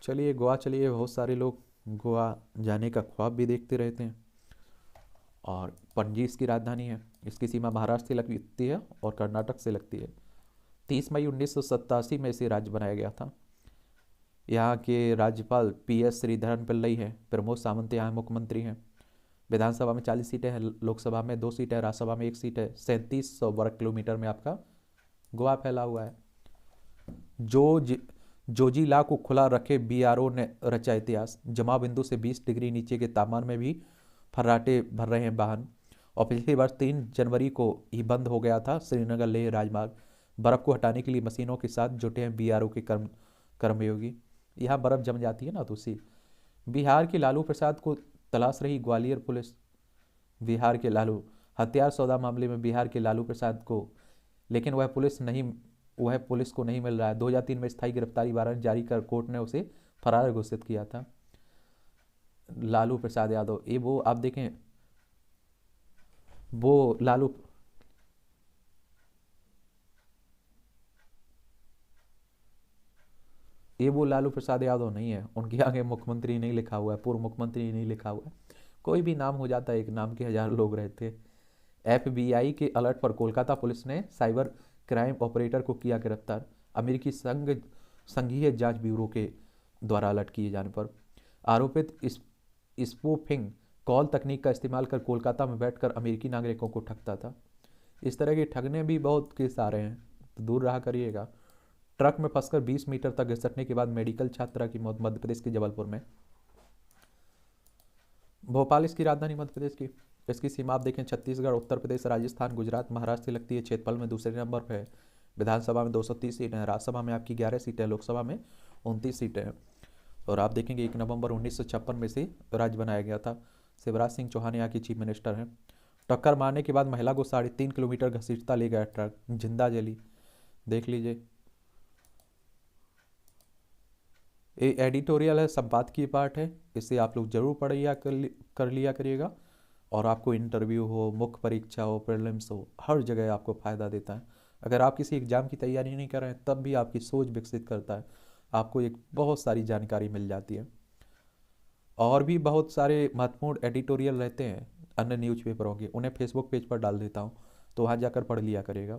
चलिए गोवा, चलिए बहुत सारे लोग गोवा जाने का ख्वाब भी देखते रहते हैं। और पणजी इसकी राजधानी है, इसकी सीमा महाराष्ट्र से लगती है और कर्नाटक से लगती है। 30 मई 1987 में इसे राज्य बनाया गया था। यहाँ के राज्यपाल PS श्रीधरन पिल्लई हैं, प्रमोद सावंत यहाँ मुख्यमंत्री हैं। विधानसभा में 40 सीटें हैं, लोकसभा में 2 सीटें, राज्यसभा में 1 सीट है। 3700 वर्ग किलोमीटर में आपका गोवा फैला हुआ है। जोजिला को खुला रखे BRO ने रचा इतिहास, जमाव बिंदु से 20 डिग्री नीचे के तापमान में भी फर्राटे भर रहे हैं वाहन। और पिछले वर्ष 3 जनवरी को ही बंद हो गया था श्रीनगर लेह राजमार्ग। बर्फ को हटाने के लिए मशीनों के साथ जुटे हैं BRO के कर्मयोगी। यहाँ बर्फ जम जाती है ना, तो उसी। बिहार के लालू प्रसाद को तलाश रही ग्वालियर पुलिस। बिहार के लालू हथियार सौदा मामले में बिहार के लालू प्रसाद को, लेकिन वह पुलिस को नहीं मिल रहा है। 2003 में स्थायी गिरफ्तारी वारंट जारी कर कोर्ट ने उसे फरार घोषित किया था। लालू प्रसाद यादव, ये वो आप देखें, वो लालू प्रसाद यादव नहीं है, उनके आगे मुख्यमंत्री नहीं लिखा हुआ है, पूर्व मुख्यमंत्री नहीं लिखा हुआ है। कोई भी नाम हो जाता है, एक नाम के 1000 लोग रहते। FBI के अलर्ट पर कोलकाता पुलिस ने साइबर क्राइम ऑपरेटर को किया गिरफ्तार, अमेरिकी संघीय जांच ब्यूरो के द्वारा अलर्ट किए जाने पर। आरोपित स्पूफिंग कॉल तकनीक का इस्तेमाल कर कोलकाता में बैठकर अमेरिकी नागरिकों को ठगता था। इस तरह के ठगने भी बहुत केस आ रहे हैं, तो दूर रहा करिएगा। ट्रक में फंसकर 20 मीटर तक घिसटने के बाद मेडिकल छात्रा की मौत, मध्य प्रदेश के जबलपुर में। भोपाल इसकी राजधानी मध्य प्रदेश की, इसकी सीमा आप देखें छत्तीसगढ़, उत्तर प्रदेश, राजस्थान, गुजरात, महाराष्ट्र से लगती है। क्षेत्रफल में दूसरे नंबर पर है। विधानसभा में 230 सीटें हैं, राज्यसभा में आपकी 11 सीटें, लोकसभा में 29 सीटें हैं। और आप देखेंगे 1 नवंबर 1956 में से राज्य बनाया गया था। शिवराज सिंह चौहान यहाँ के चीफ मिनिस्टर हैं। टक्कर मारने के बाद महिला को 3.5 किलोमीटर घसीटता ले गया ट्रक, जिंदा जली। देख लीजिए, ये एडिटोरियल है, संपादकीय पार्ट है, इसे आप लोग जरूर पढ़िया कर लिया करिएगा। और आपको इंटरव्यू हो, मुख्य परीक्षा हो, प्रीलिम्स हो, हर जगह आपको फ़ायदा देता है। अगर आप किसी एग्ज़ाम की तैयारी नहीं कर रहे हैं तब भी आपकी सोच विकसित करता है, आपको एक बहुत सारी जानकारी मिल जाती है। और भी बहुत सारे महत्वपूर्ण एडिटोरियल रहते हैं अन्य न्यूज़पेपरों के, उन्हें फेसबुक पेज पर डाल देता हूँ, तो वहाँ जाकर पढ़ लिया करेगा।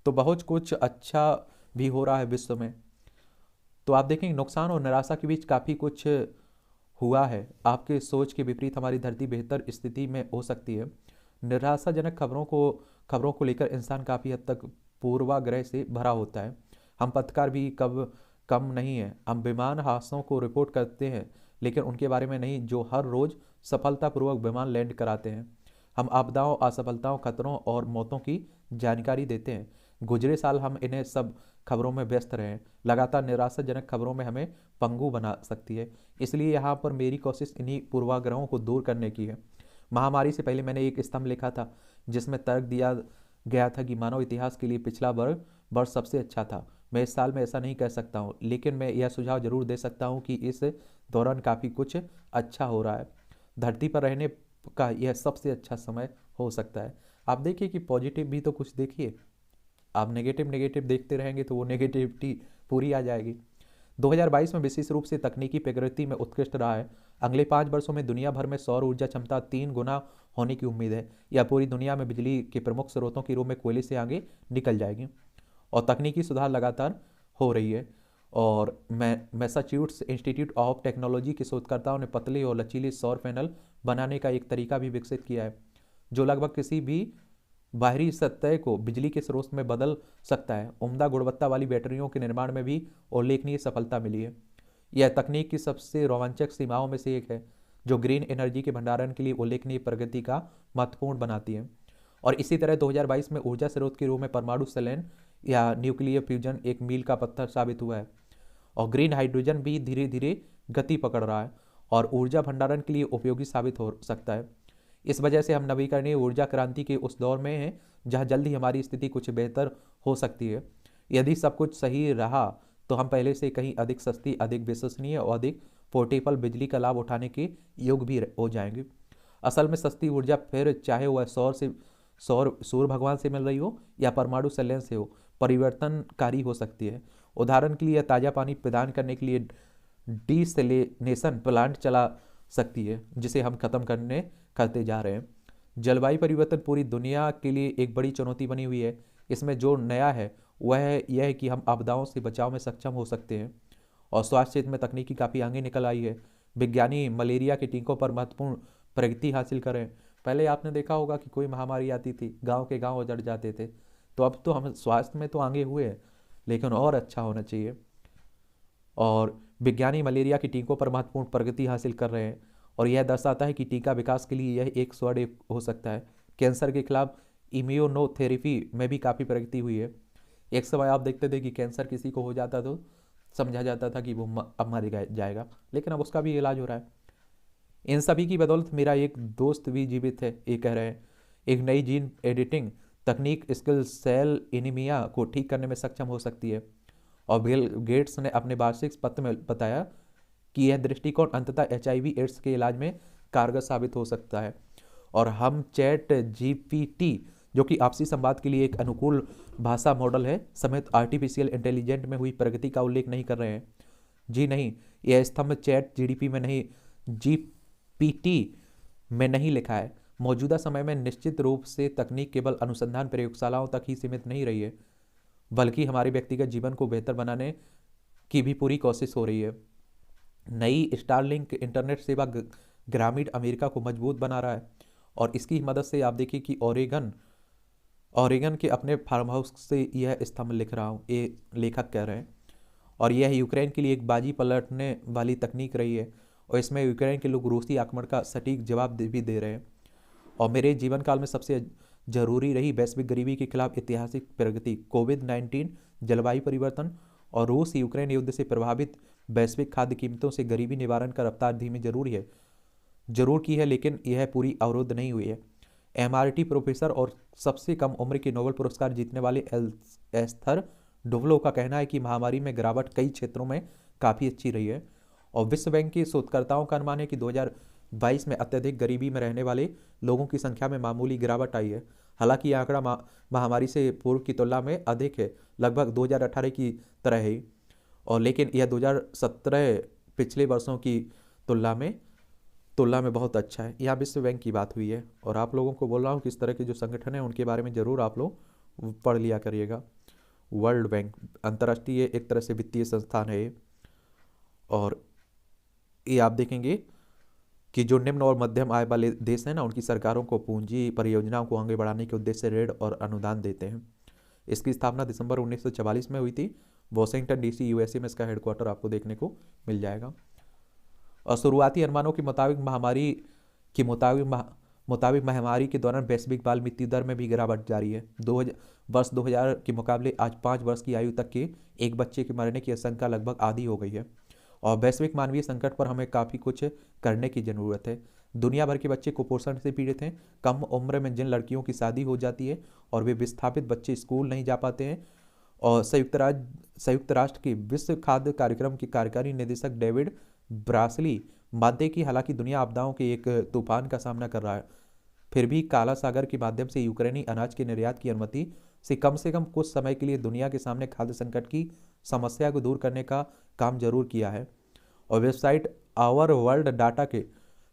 तो बहुत कुछ अच्छा भी हो रहा है विश्व में। तो आप देखेंगे नुकसान और निराशा के बीच काफ़ी कुछ हुआ है। आपके सोच के विपरीत हमारी धरती बेहतर स्थिति में हो सकती है। निराशाजनक खबरों को लेकर इंसान काफ़ी हद तक पूर्वाग्रह से भरा होता है। हम पत्रकार भी कब कम नहीं है। हम विमान हादसों को रिपोर्ट करते हैं, लेकिन उनके बारे में नहीं जो हर रोज़ सफलतापूर्वक विमान लैंड कराते हैं। हम आपदाओं, असफलताओं, खतरों और मौतों की जानकारी देते हैं। गुजरे साल हम इन्हें सब खबरों में व्यस्त रहे हैं। लगातार निराशाजनक खबरों में हमें पंगु बना सकती है। इसलिए यहाँ पर मेरी कोशिश इन्हीं पूर्वाग्रहों को दूर करने की है। महामारी से पहले मैंने एक स्तंभ लिखा था जिसमें तर्क दिया गया था कि मानव इतिहास के लिए पिछला वर्ष सबसे अच्छा था। मैं इस साल में ऐसा नहीं कह सकता हूँ, लेकिन मैं यह सुझाव जरूर दे सकता हूँ कि इस दौरान काफ़ी कुछ अच्छा हो रहा है। धरती पर रहने का यह सबसे अच्छा समय हो सकता है। आप देखिए कि पॉजिटिव भी तो कुछ देखिए। आप नेगेटिव नेगेटिव देखते रहेंगे तो वो नेगेटिविटी पूरी आ जाएगी। 2022 में विशेष रूप से तकनीकी प्रगति में उत्कृष्ट रहा है। अगले 5 वर्षों में दुनिया भर में सौर ऊर्जा क्षमता 3 गुना होने की उम्मीद है। यह पूरी दुनिया में बिजली के प्रमुख स्रोतों के रूप में कोयले से आगे निकल जाएगी। और तकनीकी सुधार लगातार हो रही है। और मैसाच्यूसेट्स इंस्टीट्यूट ऑफ टेक्नोलॉजी के शोधकर्ताओं ने पतले और लचीले सौर पैनल बनाने का एक तरीका भी विकसित किया है जो लगभग किसी भी बाहरी सतह को बिजली के स्रोत में बदल सकता है। उम्दा गुणवत्ता वाली बैटरियों के निर्माण में भी उल्लेखनीय सफलता मिली है। यह तकनीक की सबसे रोमांचक सीमाओं में से एक है जो ग्रीन एनर्जी के भंडारण के लिए उल्लेखनीय प्रगति का महत्वपूर्ण बनाती है। और इसी तरह 2022 में ऊर्जा स्रोत के रूप में परमाणु संलयन या न्यूक्लियर फ्यूजन एक मील का पत्थर साबित हुआ है। और ग्रीन हाइड्रोजन भी धीरे धीरे गति पकड़ रहा है और ऊर्जा भंडारण के लिए उपयोगी साबित हो सकता है। इस वजह से हम नवीकरणीय ऊर्जा क्रांति के उस दौर में हैं जहां जल्द ही हमारी स्थिति कुछ बेहतर हो सकती है। यदि सब कुछ सही रहा तो हम पहले से कहीं अधिक सस्ती, अधिक विश्वसनीय और अधिक पोर्टेबल बिजली का लाभ उठाने के योग्य भी हो जाएंगे। असल में सस्ती ऊर्जा, फिर चाहे वह सूर्य भगवान से मिल रही हो या परमाणु संयंत्र से हो, परिवर्तनकारी हो सकती है। उदाहरण के लिए ताज़ा पानी प्रदान करने के लिए डिसैलिनेशन प्लांट चला सकती है, जिसे हम खत्म करते जा रहे हैं। जलवायु परिवर्तन पूरी दुनिया के लिए एक बड़ी चुनौती बनी हुई है। इसमें जो नया है वह यह है कि हम आपदाओं से बचाव में सक्षम हो सकते हैं। और स्वास्थ्य क्षेत्र में तकनीकी काफ़ी आगे निकल आई है। विज्ञानी मलेरिया के टीकों पर महत्वपूर्ण प्रगति हासिल करें। पहले आपने देखा होगा कि कोई महामारी आती थी, गांव के गांव उजड़ जाते थे। तो अब तो हम स्वास्थ्य में तो आगे हुए हैं, लेकिन और अच्छा होना चाहिए। और विज्ञानी मलेरिया के टीकों पर महत्वपूर्ण प्रगति हासिल कर रहे हैं और यह दर्शाता है कि टीका विकास के लिए यह एक स्वर्ण हो सकता है। कैंसर के खिलाफ इम्यूनोथेरेपी में भी काफ़ी प्रगति हुई है। एक समय आप देखते थे कि कैंसर किसी को हो जाता तो समझा जाता था कि वो अब मर जाएगा, लेकिन अब उसका भी इलाज हो रहा है। इन सभी की बदौलत मेरा एक दोस्त भी जीवित है, ये कह रहे हैं। एक नई जीन एडिटिंग तकनीक सिकल सेल एनीमिया को ठीक करने में सक्षम हो सकती है। और बिल गेट्स ने अपने वार्षिक पत्र में बताया कि यह दृष्टिकोण अंततः HIV एड्स के इलाज में कारगर साबित हो सकता है। और हम चैट GPT, जो कि आपसी संवाद के लिए एक अनुकूल भाषा मॉडल है, समेत आर्टिफिशियल इंटेलिजेंट में हुई प्रगति का उल्लेख नहीं कर रहे हैं। जी नहीं, यह स्तंभ चैट GDP में नहीं, GPT में नहीं लिखा है। मौजूदा समय में निश्चित रूप से तकनीक केवल अनुसंधान प्रयोगशालाओं तक ही सीमित नहीं रही है, बल्कि हमारे व्यक्तिगत जीवन को बेहतर बनाने की भी पूरी कोशिश हो रही है। नई स्टारलिंक इंटरनेट सेवा ग्रामीण अमेरिका को मजबूत बना रहा है और इसकी मदद से आप देखिए कि ओरेगन के अपने फार्म हाउस से यह स्तंभ लिख रहा हूँ, ये लेखक कह रहे हैं। और यह यूक्रेन के लिए एक बाजी पलटने वाली तकनीक रही है और इसमें यूक्रेन के लोग रूसी आक्रमण का सटीक जवाब भी दे रहे हैं। और मेरे जीवन काल में सबसे जरूरी रही वैश्विक गरीबी के खिलाफ ऐतिहासिक प्रगति, कोविड-19, जलवायु परिवर्तन और रूस यूक्रेन युद्ध से प्रभावित वैश्विक खाद्य कीमतों से गरीबी निवारण का रफ्तार धीमी जरूर की है, लेकिन यह पूरी अवरुद्ध नहीं हुई है। MIT प्रोफेसर और सबसे कम उम्र के नोबेल पुरस्कार जीतने वाले एस्थर डुवलो का कहना है कि महामारी में गिरावट कई क्षेत्रों में काफ़ी अच्छी रही है। और विश्व बैंक के शोधकर्ताओं का अनुमान है कि 2022 में अत्यधिक गरीबी में रहने वाले लोगों की संख्या में मामूली गिरावट आई है। हालांकि यह आंकड़ा महामारी से पूर्व की तुलना में अधिक है, लगभग 2018 की तरह ही। और लेकिन यह 2017 पिछले वर्षों की तुलना में बहुत अच्छा है। यहाँ विश्व बैंक की बात हुई है और आप लोगों को बोल रहा हूँ कि इस तरह के जो संगठन हैं उनके बारे में ज़रूर आप लोग पढ़ लिया करिएगा। वर्ल्ड बैंक अंतर्राष्ट्रीय एक तरह से वित्तीय संस्थान है ये। और ये आप देखेंगे कि जो निम्न और मध्यम आय वाले देश हैं ना, उनकी सरकारों को पूंजी परियोजनाओं को आगे बढ़ाने के उद्देश्य से ऋण और अनुदान देते हैं। इसकी स्थापना दिसंबर 1944 में हुई थी। वॉशिंगटन डीसी यूएसए में इसका हेडक्वार्टर आपको देखने को मिल जाएगा। और शुरुआती अनुमानों के मुताबिक महामारी के दौरान वैश्विक बाल मृत्यु दर में भी गिरावट जारी है। वर्ष 2000 के मुकाबले आज 5 वर्ष की आयु तक के एक बच्चे के मरने की आशंका लगभग आधी हो गई है। और वैश्विक मानवीय संकट पर हमें काफ़ी कुछ करने की ज़रूरत है। दुनिया भर के बच्चे कुपोषण से पीड़ित हैं। कम उम्र में जिन लड़कियों की शादी हो जाती है और वे विस्थापित बच्चे स्कूल नहीं जा पाते हैं। और संयुक्त राष्ट्र के विश्व खाद्य कार्यक्रम के कार्यकारी निदेशक डेविड ब्रासली मानते हैं कि हालांकि दुनिया आपदाओं के एक तूफान का सामना कर रहा है, फिर भी काला सागर के माध्यम से यूक्रेनी अनाज के निर्यात की अनुमति से कम कुछ समय के लिए दुनिया के सामने खाद्य संकट की समस्या को दूर करने का काम जरूर किया है। और वेबसाइट आवर वर्ल्ड डाटा के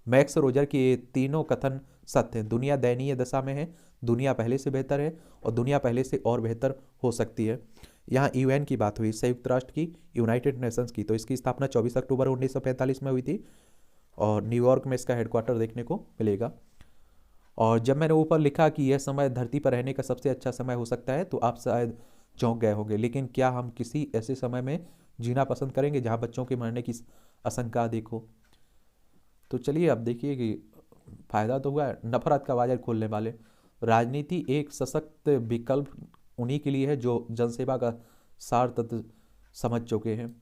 मैक्स रोजर के ये तीनों कथन सत्य हैं। दुनिया दयनीय दशा में है, दुनिया पहले से बेहतर है और दुनिया पहले से और बेहतर हो सकती है। यहाँ यूएन की बात हुई, संयुक्त राष्ट्र की, यूनाइटेड नेशंस की। तो इसकी स्थापना 24 अक्टूबर 1945 में हुई थी और न्यूयॉर्क में इसका हेडक्वार्टर देखने को मिलेगा। और जब मैंने ऊपर लिखा कि यह समय धरती पर रहने का सबसे अच्छा समय हो सकता है, तो आप शायद चौंक गए होंगे। लेकिन क्या हम किसी ऐसे समय में जीना पसंद करेंगे जहाँ बच्चों के मरने की आशंका देखो? तो चलिए अब देखिए कि फायदा तो हुआ है, नफरत का बाजार खोलने वाले। राजनीति एक सशक्त विकल्प उन्हीं के लिए है जो जनसेवा का सार तत्व समझ चुके हैं।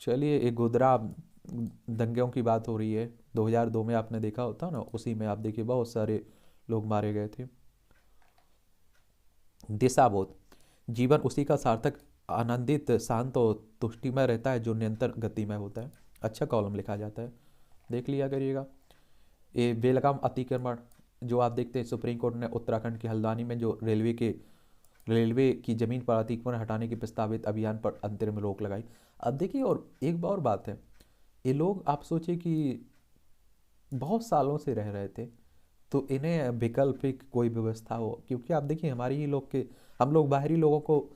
चलिए, एक गोधरा दंगों की बात हो रही है। 2002 में आपने देखा होता ना, उसी में आप देखिए बहुत सारे लोग मारे गए थे। दिशाबोध, जीवन उसी का सार्थक, आनंदित, शांत और तुष्टिमय रहता है जो निरंतर गतिमय होता है। अच्छा कॉलम लिखा जाता है, देख लिया करिएगा। ये बेलगाम अतिक्रमण जो आप देखते हैं, सुप्रीम कोर्ट ने उत्तराखंड के हल्द्वानी में जो रेलवे की जमीन पर अतिक्रमण हटाने के प्रस्तावित अभियान पर अंतरिम रोक लगाई। अब देखिए, और एक और बात है, ये लोग आप सोचिए कि बहुत सालों से रह रहे थे, तो इन्हें वैकल्पिक कोई व्यवस्था हो, क्योंकि आप देखिए हमारे ही लोग के, हम लोग बाहरी लोगों को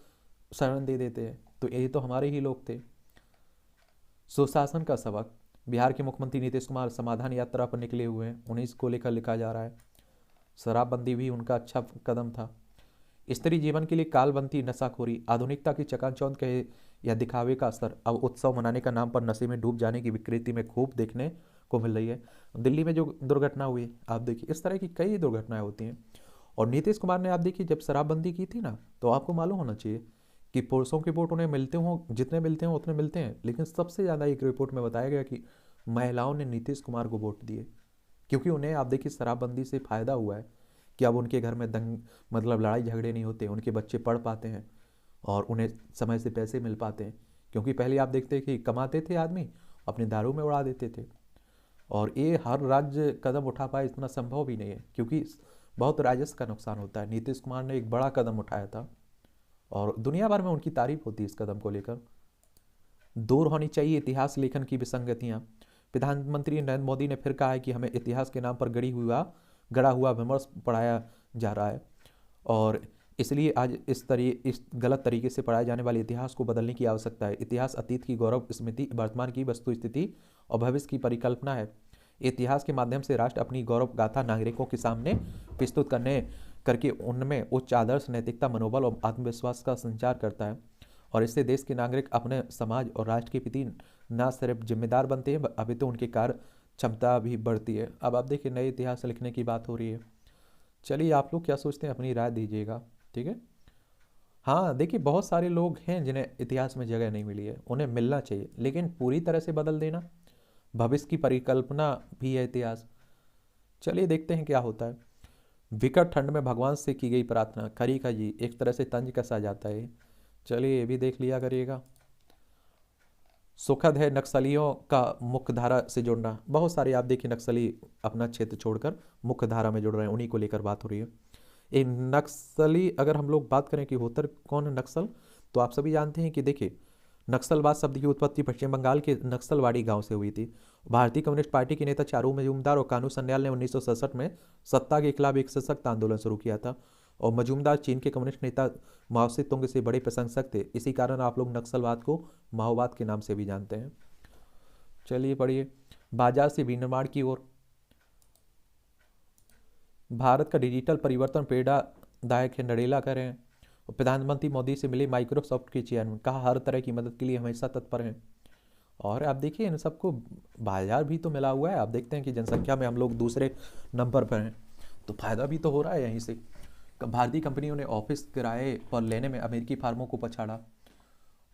शरण दे देते हैं, तो ये तो हमारे ही लोग थे। सुशासन का सबक, बिहार के मुख्यमंत्री नीतीश कुमार समाधान यात्रा पर निकले हुए हैं, उन्हीं को लेकर लिखा जा रहा है। शराबबंदी भी उनका अच्छा कदम था। स्त्री जीवन के लिए कालबंदी, नशाखोरी, आधुनिकता की चकाचौंध कहे या दिखावे का असर अब उत्सव मनाने का नाम पर नशे में डूब जाने की विकृति में खूब देखने को मिल रही है। दिल्ली में जो दुर्घटना हुई, आप देखिए इस तरह की कई दुर्घटनाएं होती हैं। और नीतीश कुमार ने आप देखिए जब शराबबंदी की थी ना, तो आपको मालूम होना चाहिए कि पुरुषों के वोट उन्हें मिलते हों, जितने मिलते हों उतने मिलते हैं, लेकिन सबसे ज़्यादा एक रिपोर्ट में बताया गया कि महिलाओं ने नीतीश कुमार को वोट दिए, क्योंकि उन्हें आप देखिए शराबबंदी से फ़ायदा हुआ है कि अब उनके घर में मतलब लड़ाई झगड़े नहीं होते, उनके बच्चे पढ़ पाते हैं और उन्हें समय से पैसे मिल पाते हैं। क्योंकि पहले आप देखते कि कमाते थे आदमी, अपने दारू में उड़ा देते थे। और ये हर राज्य कदम उठा पाए इतना संभव भी नहीं है, क्योंकि बहुत राजस्व का नुकसान होता है। नीतीश कुमार ने एक बड़ा कदम उठाया था और दुनिया भर में उनकी तारीफ होती है इस कदम को लेकर। दूर होनी चाहिए इतिहास लेखन की विसंगतियाँ। प्रधानमंत्री नरेंद्र मोदी ने फिर कहा है कि हमें इतिहास के नाम पर गढ़ा हुआ विमर्श पढ़ाया जा रहा है और इसलिए आज इस गलत तरीके से पढ़ाए जाने वाले इतिहास को बदलने की आवश्यकता है। इतिहास अतीत की गौरव स्मृति, वर्तमान की वस्तु स्थिति और भविष्य की परिकल्पना है। इतिहास के माध्यम से राष्ट्र अपनी गौरव गाथा नागरिकों के सामने प्रस्तुत करके उनमें उच्च आदर्श, नैतिकता, मनोबल और आत्मविश्वास का संचार करता है। और इससे देश के नागरिक अपने समाज और राष्ट्र के प्रति न सिर्फ जिम्मेदार बनते हैं, अभी तो उनकी कार्य क्षमता भी बढ़ती है। अब आप देखिए नए इतिहास लिखने की बात हो रही है। चलिए, आप लोग क्या सोचते हैं, अपनी राय दीजिएगा, ठीक है। हाँ देखिए, बहुत सारे लोग हैं जिन्हें इतिहास में जगह नहीं मिली है, उन्हें मिलना चाहिए, लेकिन पूरी तरह से बदल देना, भविष्य की परिकल्पना भी है इतिहास। चलिए देखते हैं क्या होता है। विकट ठंड में भगवान से की गई प्रार्थना, खरी खजी, एक तरह से तंज कसा जाता है। चलिए ये भी देख लिया करिएगा। सुखद है नक्सलियों का मुख्य धारा से जुड़ना। बहुत सारे आप देखिए नक्सली अपना क्षेत्र छोड़कर मुख्य धारा में जुड़ रहे हैं, उन्हीं को लेकर बात हो रही है। एक नक्सली अगर हम लोग बात करें कि होतर कौन है नक्सल, तो आप सभी जानते हैं कि देखिए नक्सलवाद शब्द की उत्पत्ति पश्चिम बंगाल के नक्सलवाड़ी गांव से हुई थी। भारतीय कम्युनिस्ट पार्टी के नेता चारू मजूमदार और कानू सन्याल ने 1967 में सत्ता के खिलाफ एक सशक्त आंदोलन शुरू किया था। और मजूमदार चीन के कम्युनिस्ट नेता माओ से तुंग से बड़े प्रशंसक थे। इसी कारण आप लोग नक्सलवाद को माओवाद के नाम से भी जानते हैं। चलिए पढ़िए। बाजार से विनिर्माण की ओर। भारत का डिजिटल परिवर्तन प्रेरणादायक है, नरेला कह रहे हैं। और प्रधानमंत्री मोदी से मिले माइक्रोसॉफ्ट के चेयरमैन, कहा हर तरह की मदद के लिए हमेशा तत्पर हैं। और आप देखिए इन सबको बाजार भी तो मिला हुआ है। आप देखते हैं कि जनसंख्या में हम लोग दूसरे नंबर पर हैं, तो फायदा भी तो हो रहा है यहीं से। भारतीय कंपनियों ने ऑफिस किराए पर लेने में अमेरिकी फार्मों को पछाड़ा।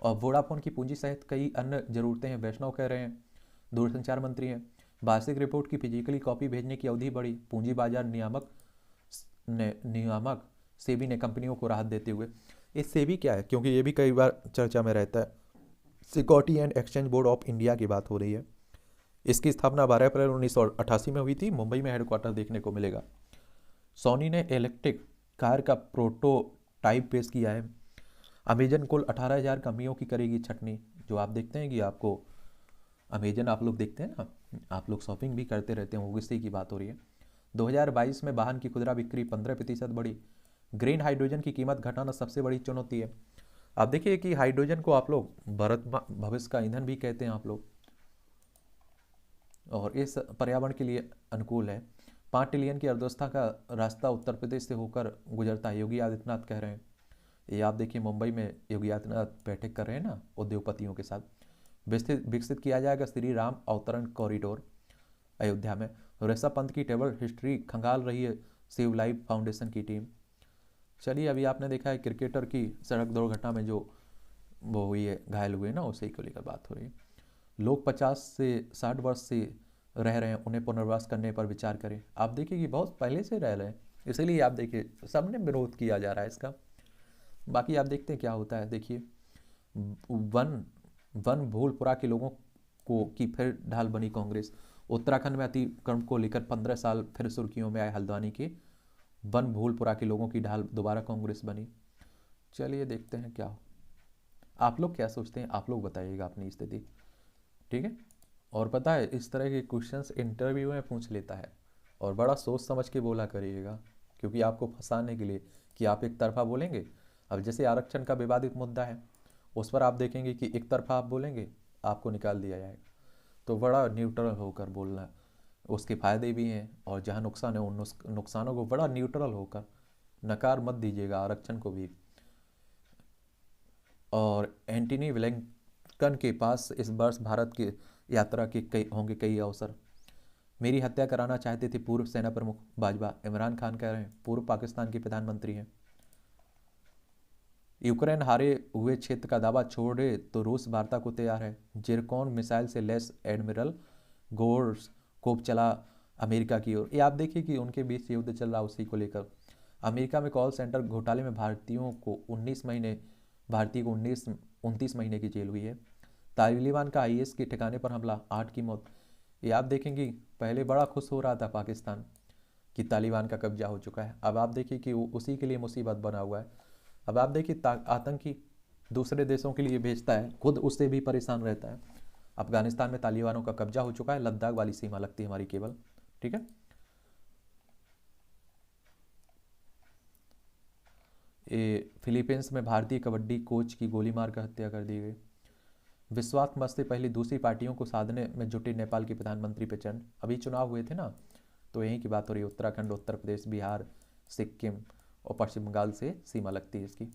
और वोडाफोन की पूंजी सहित कई अन्य जरूरतें हैं, वैष्णव कह रहे हैं, दूरसंचार मंत्री हैं। वार्षिक रिपोर्ट की फिजिकली कॉपी भेजने की अवधि बढ़ी। पूंजी बाजार नियामक सेबी ने कंपनियों को राहत देते हुए। इस सेबी क्या है, क्योंकि ये भी कई बार चर्चा में रहता है। Security and exchange board of India की बात हो रही है। इसकी स्थापना 12 अप्रैल 1988 में हुई थी। मुंबई में हेडक्वार्टर देखने को मिलेगा। सोनी ने इलेक्ट्रिक कार का प्रोटोटाइप पेश किया है। अमेजन कुल 18,000 कंपनियों की करेगी छटनी। जो आप देखते हैं कि आपको अमेजन आप लोग देखते हैं ना, आप लोग शॉपिंग भी करते रहते हैं, उसी की बात हो रही है। 2022 में वाहन की खुदरा बिक्री 15% बढ़ी। ग्रीन हाइड्रोजन की कीमत घटाना सबसे बड़ी चुनौती है। आप देखिए कि हाइड्रोजन को आप लोग भारत भविष्य का ईंधन भी कहते हैं आप लोग, और इस पर्यावरण के लिए अनुकूल है। 5 ट्रिलियन की अर्थव्यवस्था का रास्ता उत्तर प्रदेश से होकर गुजरता है, योगी आदित्यनाथ कह रहे हैं। ये आप देखिए मुंबई में योगी आदित्यनाथ बैठक कर रहे हैं ना उद्योगपतियों के साथ। विकसित किया जाएगा श्री राम अवतरण कॉरिडोर अयोध्या में। ऋषभ पंत की ट्रेवल हिस्ट्री खंगाल रही है सेव लाइफ फाउंडेशन की टीम। चलिए अभी आपने देखा है क्रिकेटर की सड़क दुर्घटना में जो वो हुई है, घायल हुए ना, उसी को लेकर बात हो रही है। लोग 50 से 60 वर्ष से रह रहे हैं, उन्हें पुनर्वास करने पर विचार करें। आप देखिए कि बहुत पहले से रह रहे हैं, इसीलिए आप देखिए सबने विरोध किया जा रहा है इसका। बाकी आप देखते हैं क्या होता है। देखिए वन वन भूलपुरा के लोगों को की फिर ढाल बनी कांग्रेस। उत्तराखंड में अतिक्रमण को लेकर 15 साल फिर सुर्खियों में आए हल्द्वानी के वन भूलपुरा के लोगों की ढाल, दोबारा कांग्रेस बनी। चलिए देखते हैं क्या हो। आप लोग क्या सोचते हैं, आप लोग बताइएगा अपनी स्थिति, ठीक है। और पता है इस तरह के क्वेश्चंस इंटरव्यू में पूछ लेता है, और बड़ा सोच समझ के बोला करिएगा, क्योंकि आपको फंसाने के लिए कि आप एक तरफा बोलेंगे। अब जैसे आरक्षण का विवादित मुद्दा है, उस पर आप देखेंगे कि एक तरफा आप बोलेंगे, आपको निकाल दिया जाएगा। तो बड़ा न्यूट्रल होकर बोलना, उसके फ़ायदे भी हैं, और जहाँ नुकसान है उन नुकसानों को बड़ा न्यूट्रल होकर, नकार मत दीजिएगा आरक्षण को भी। और एंटनी ब्लिंकन के पास इस वर्ष भारत की यात्रा के कई अवसर। मेरी हत्या कराना चाहते थे पूर्व सेना प्रमुख बाजवा, इमरान खान कह रहे हैं, पूर्व पाकिस्तान के प्रधानमंत्री हैं। यूक्रेन हारे हुए क्षेत्र का दावा छोड़े तो रूस वार्ता को तैयार है। जिरकॉन मिसाइल से लैस एडमिरल गोर्स कोप चला अमेरिका की ओर। ये आप देखिए कि उनके बीच युद्ध चल रहा, उसी को लेकर। अमेरिका में कॉल सेंटर घोटाले में भारतीय को 29 महीने की जेल हुई है। तालिबान का आईएस के ठिकाने पर हमला, 8 की मौत। ये आप देखेंगे पहले बड़ा खुश हो रहा था पाकिस्तान कि तालिबान का कब्जा हो चुका है, अब आप देखिए कि उसी के लिए मुसीबत बना हुआ है। अब आप देखिए आतंकी दूसरे देशों के लिए भेजता है, खुद उससे भी परेशान रहता है। अफगानिस्तान में तालिबानों का कब्जा हो चुका है, लद्दाख वाली सीमा लगती है हमारी केवल, ठीक है। ये फिलीपींस में भारतीय कबड्डी कोच की गोली मारकर हत्या कर दी गई। विश्वास मत से पहले दूसरी पार्टियों को साधने में जुटे नेपाल के प्रधानमंत्री पे चंड। अभी चुनाव हुए थे ना, तो यहीं की बात हो रही है। उत्तराखंड, उत्तर प्रदेश, बिहार, सिक्किम और पश्चिम बंगाल से सीमा लगती है इसकी।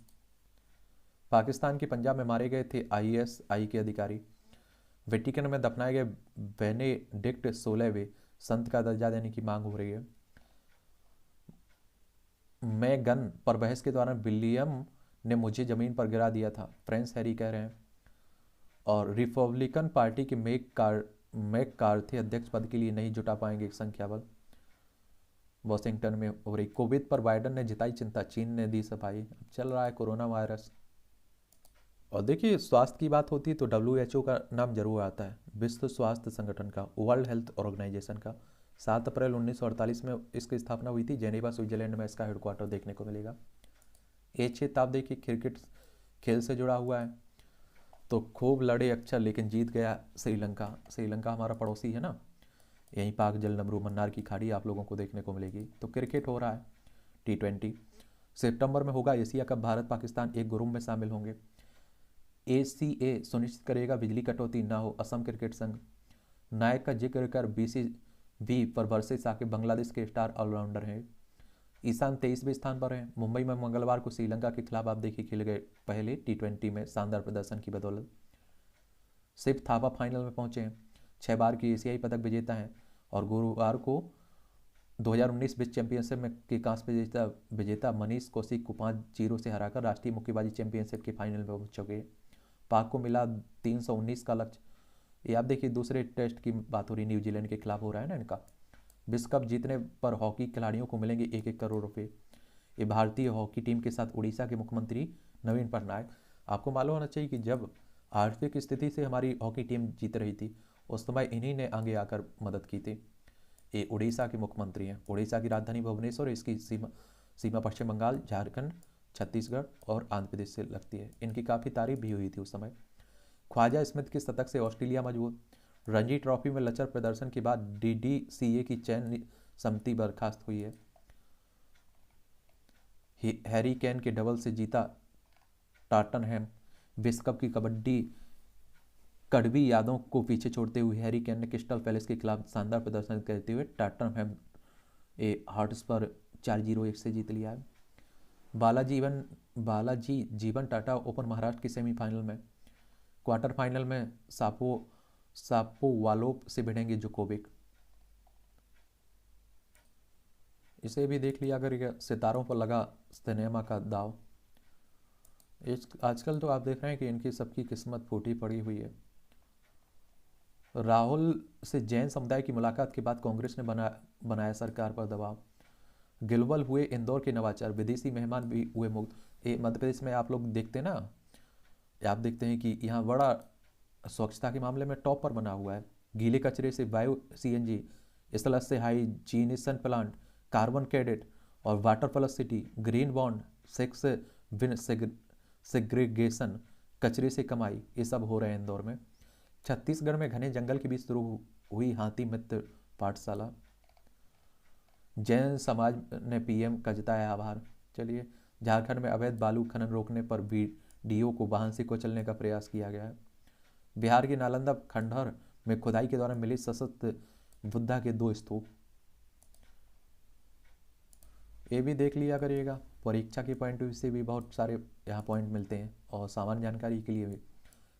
पाकिस्तान के पंजाब में मारे गए थे आईएसआई के अधिकारी। वेटिकन में दफनाए गए बेनेडिक्ट 16वें संत का दर्जा देने की मांग हो रही है। मेगन पर बहस के दौरान विलियम ने मुझे जमीन पर गिरा दिया था, प्रिंस हैरी कह रहे हैं। और रिपब्लिकन पार्टी के मैककार्थी अध्यक्ष पद के लिए नहीं जुटा पाएंगे संख्या बल। वॉशिंगटन में हो रही कोविड पर बाइडेन ने जिताई चिंता, चीन ने दी सफाई। अब चल रहा है कोरोना वायरस, और देखिए, स्वास्थ्य की बात होती है तो WHO का नाम जरूर आता है, विश्व स्वास्थ्य संगठन का, वर्ल्ड हेल्थ ऑर्गेनाइजेशन का। 7 अप्रैल 1948 में इसकी स्थापना हुई थी। जेनेवा स्विट्जरलैंड में इसका हेडक्वार्टर देखने को मिलेगा। ये क्षेत्र आप देखिए क्रिकेट खेल से जुड़ा हुआ है। तो खूब लड़े अक्षर लेकिन जीत गया श्रीलंका। श्रीलंका हमारा पड़ोसी है ना, यहीं पाक जल नमरू मन्नार की खाड़ी आप लोगों को देखने को मिलेगी। तो क्रिकेट हो रहा है T20। सितंबर में होगा एशिया कप। भारत पाकिस्तान एक ग्रुप में शामिल होंगे। ACA सुनिश्चित करेगा बिजली कटौती ना हो। असम क्रिकेट संघ। नायक का जिक्र कर BCB पर वर्षे साकिब बांग्लादेश के स्टार ऑलराउंडर हैं। ईशान 23वें स्थान पर हैं। मुंबई में मंगलवार को श्रीलंका के खिलाफ आप देखिए खेले गए पहले T20 में शानदार प्रदर्शन की बदौलत शिव थापा फाइनल में पहुंचे हैं। 6 बार की एशियाई पदक विजेता हैं और गुरुवार को 2019 विश्व चैंपियनशिप में के कांस्य विजेता मनीष कौशिक को 5-0 से हराकर राष्ट्रीय मुक्केबाजी चैंपियनशिप के फाइनल में पहुंच चुके। पाक को मिला 319 का लक्ष्य। ये आप देखिए दूसरे टेस्ट की बात हो रही, न्यूजीलैंड के खिलाफ हो रहा है ना इनका। विश्व कप जीतने पर हॉकी खिलाड़ियों को मिलेंगे 1-1 करोड़ रुपए। ये भारतीय हॉकी टीम के साथ उड़ीसा के मुख्यमंत्री नवीन पटनायक। आपको मालूम होना चाहिए कि जब आर्थिक स्थिति से हमारी हॉकी टीम जीत रही थी उस समय इन्हीं ने आगे आकर मदद की थी। ये उड़ीसा के मुख्यमंत्री हैं। उड़ीसा की राजधानी भुवनेश्वर, इसकी सीमा पश्चिम बंगाल, झारखंड, छत्तीसगढ़ और आंध्र प्रदेश से लगती है। इनकी काफ़ी तारीफ भी हुई थी उस समय। ख्वाजा स्मिथ के शतक से ऑस्ट्रेलिया मजबूत। रणजी ट्रॉफी में लचर प्रदर्शन के बाद DDCA की चयन समिति बर्खास्त हुई है। हैरी केन के डबल से जीता टॉटनहैम। विश्व कप की कबड्डी कड़वी यादों को पीछे छोड़ते हुए हैरी केन ने क्रिस्टल पैलेस के खिलाफ शानदार प्रदर्शन करते हुए टॉटनहैम हार्ट्स पर 4-0 से जीत लिया है। बालाजी जीवन टाटा ओपन महाराष्ट्र के सेमीफाइनल में। क्वार्टर फाइनल में सापोवालोव से भिड़ेंगे जोकोविक। इसे भी देख लिया अगर, सितारों पर लगा सिनेमा का दाव। आजकल तो आप देख रहे हैं कि इनकी सबकी किस्मत फूटी पड़ी हुई है। राहुल से जैन समुदाय की मुलाकात के बाद कांग्रेस ने बनाया सरकार पर दबाव। गिलवल हुए इंदौर के नवाचार। विदेशी मेहमान भी हुए मुक्त। मध्य प्रदेश में आप लोग देखते हैं ना, आप देखते हैं कि यहाँ बड़ा स्वच्छता के मामले में टॉप पर बना हुआ है। गीले कचरे से बायो CNG, स्लस से हाइजीनिशन प्लांट, कार्बन क्रेडिट और water plus city, green bond, sex win segregation, कचरे से कमाई, ये सब हो रहे हैं इंदौर में। छत्तीसगढ़ में घने जंगल के बीच शुरू हुई हाथी मित्र पाठशाला। जैन समाज ने PM का जताया आभार। चलिए, झारखंड में अवैध बालू खनन रोकने पर BDO को वाहन से कुचलने का प्रयास किया गया है। बिहार के नालंदा खंडहर में खुदाई के दौरान मिले सशक्त बुद्धा के 2 स्तूप। ये भी देख लिया करिएगा। परीक्षा के पॉइंट ऑफ व्यू से भी बहुत सारे यहाँ पॉइंट मिलते हैं और सामान्य जानकारी के लिए भी।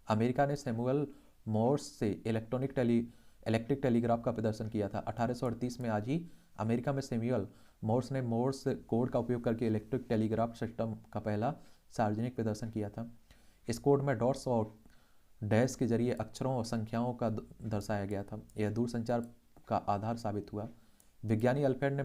अमेरिका ने सैमुअल मोर्स से इलेक्ट्रिक टेलीग्राफ का प्रदर्शन किया था। 1838 में आज ही अमेरिका में सैमुअल मोर्स ने मोर्स कोड का उपयोग करके इलेक्ट्रिक टेलीग्राफ सिस्टम का पहला सार्वजनिक प्रदर्शन किया था। इस कोड में डॉट्स और डैश के जरिए अक्षरों और संख्याओं का दर्शाया गया था। यह दूरसंचार का आधार साबित हुआ। विज्ञानी अल्फ्रेड ने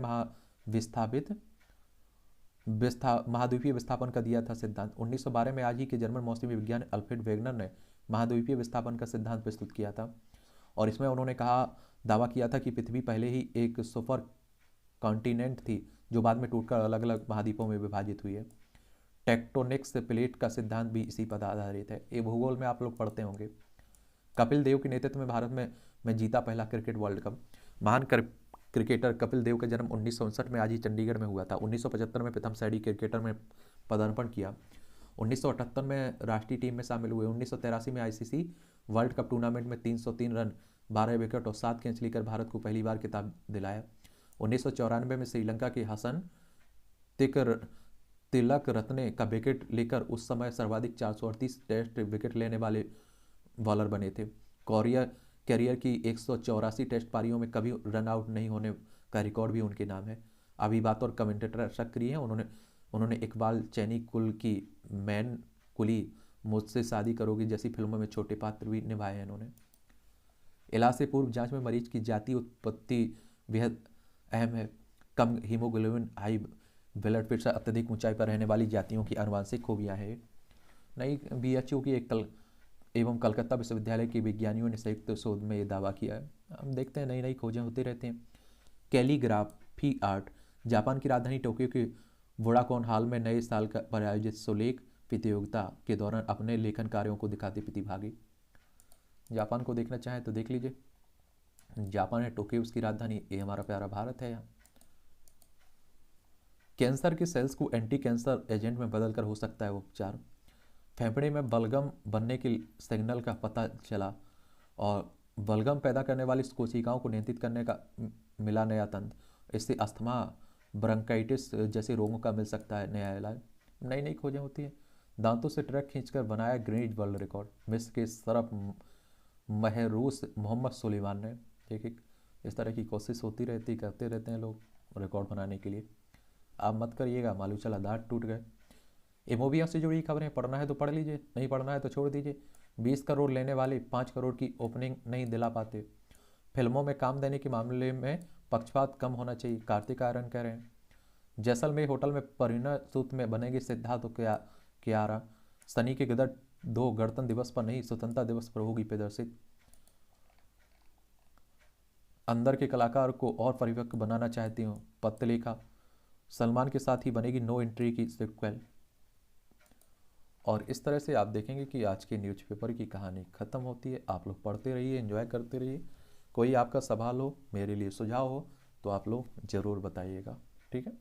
महाद्वीपीय विस्थापन का दिया था सिद्धांत। 1912 में आज ही के जर्मन मौसमी विज्ञानी अल्फ्रेड वेगनर ने महाद्वीपीय विस्थापन का सिद्धांत प्रस्तुत किया था और इसमें उन्होंने दावा किया था कि पृथ्वी पहले ही एक सुपर कॉन्टिनेंट थी जो बाद में टूटकर अलग अलग महाद्वीपों में विभाजित हुई है। टेक्टोनिक्स प्लेट का सिद्धांत भी इसी पर आधारित है। ये भूगोल में आप लोग पढ़ते होंगे। कपिल देव के नेतृत्व में भारत में जीता पहला क्रिकेट वर्ल्ड कप। महान क्रिकेटर कपिल देव का जन्म 1959 में आज ही चंडीगढ़ में हुआ था। 1975 में प्रथम श्रेणी क्रिकेटर में पदार्पण किया। 1978 में राष्ट्रीय टीम में शामिल हुए। 1983 में ICC वर्ल्ड कप टूर्नामेंट में 303 रन, 12 विकेट और 7 कैच लेकर भारत को पहली बार खिताब दिलाया। 1994 में श्रीलंका के हसन तिलक रत्ने का विकेट लेकर उस समय सर्वाधिक 438 टेस्ट विकेट लेने वाले बॉलर बने थे। कैरियर की 184 टेस्ट पारियों में कभी रन आउट नहीं होने का रिकॉर्ड भी उनके नाम है। अभी बात और कमेंटेटर सक्रिय हैं। उन्होंने इकबाल चैनी कुल की मैन कुली, मुझसे शादी करोगी जैसी फिल्मों में छोटे पात्र भी निभाए हैं इन्होंने। इलाज से पूर्व जांच में मरीज की जाति उत्पत्ति बेहद अहम है। कम हीमोग्लोबिन, हाई ब्लड प्रेशर, अत्यधिक ऊंचाई पर रहने वाली जातियों की आनुवांशिक खूबियां हैं। नई बीएचयू की एक एवं कलकत्ता विश्वविद्यालय के विज्ञानियों ने संयुक्त शोध में ये दावा किया है। हम देखते हैं नई नई खोजें होती रहती हैं। Calligraphy art. जापान की राजधानी टोक्यो के वोडाकोन हॉल में नए साल पर आयोजित सुलेख प्रतियोगिता के दौरान अपने लेखन कार्यों को दिखाते प्रतिभागी। जापान को देखना चाहें तो देख लीजिए, जापान है टोक्यो उसकी राजधानी, ये हमारा प्यारा भारत है। यहाँ कैंसर के सेल्स को एंटी कैंसर एजेंट में बदलकर हो सकता है उपचार। फेफड़े में बलगम बनने के सिग्नल का पता चला और बलगम पैदा करने वाली कोशिकाओं को नियंत्रित करने का मिला नया तंत्र। इससे अस्थमा, ब्रंकाइटिस जैसे रोगों का मिल सकता है नया इलाज। नई नई खोजें होती हैं। दांतों से ट्रक खींचकर बनाया गिनीज वर्ल्ड रिकॉर्ड। मिस्र के सरफ महरूस मोहम्मद सुलेमान ने। ठीक, इस तरह की कोशिश होती रहती, करते रहते हैं लोग रिकॉर्ड बनाने के लिए। आप मत करिएगा, मालूम चला दांत टूट गए। एमओबिया से जुड़ी खबरें पढ़ना है तो पढ़ लीजिए, नहीं पढ़ना है तो छोड़ दीजिए। 20 करोड़ लेने वाले 5 करोड़ की ओपनिंग नहीं दिला पाते। फिल्मों में काम देने के मामले में पक्षपात कम होना चाहिए, कार्तिक आर्यन कह रहे हैं। जैसलमेर होटल में परिणय सूत्र में बनेगी सिद्धार्थ कियारा। सनी के गदर 2 गणतंत्र दिवस पर नहीं, स्वतंत्रता दिवस पर होगी प्रदर्शित। अंदर के कलाकार को और परिपक्व बनाना चाहती हूँ, पत्र लिखा। सलमान के साथ ही बनेगी नो एंट्री की सिक्वल। और इस तरह से आप देखेंगे कि आज के न्यूज़पेपर की कहानी ख़त्म होती है। आप लोग पढ़ते रहिए, एंजॉय करते रहिए। कोई आपका सवाल हो, मेरे लिए सुझाव हो तो आप लोग ज़रूर बताइएगा। ठीक है।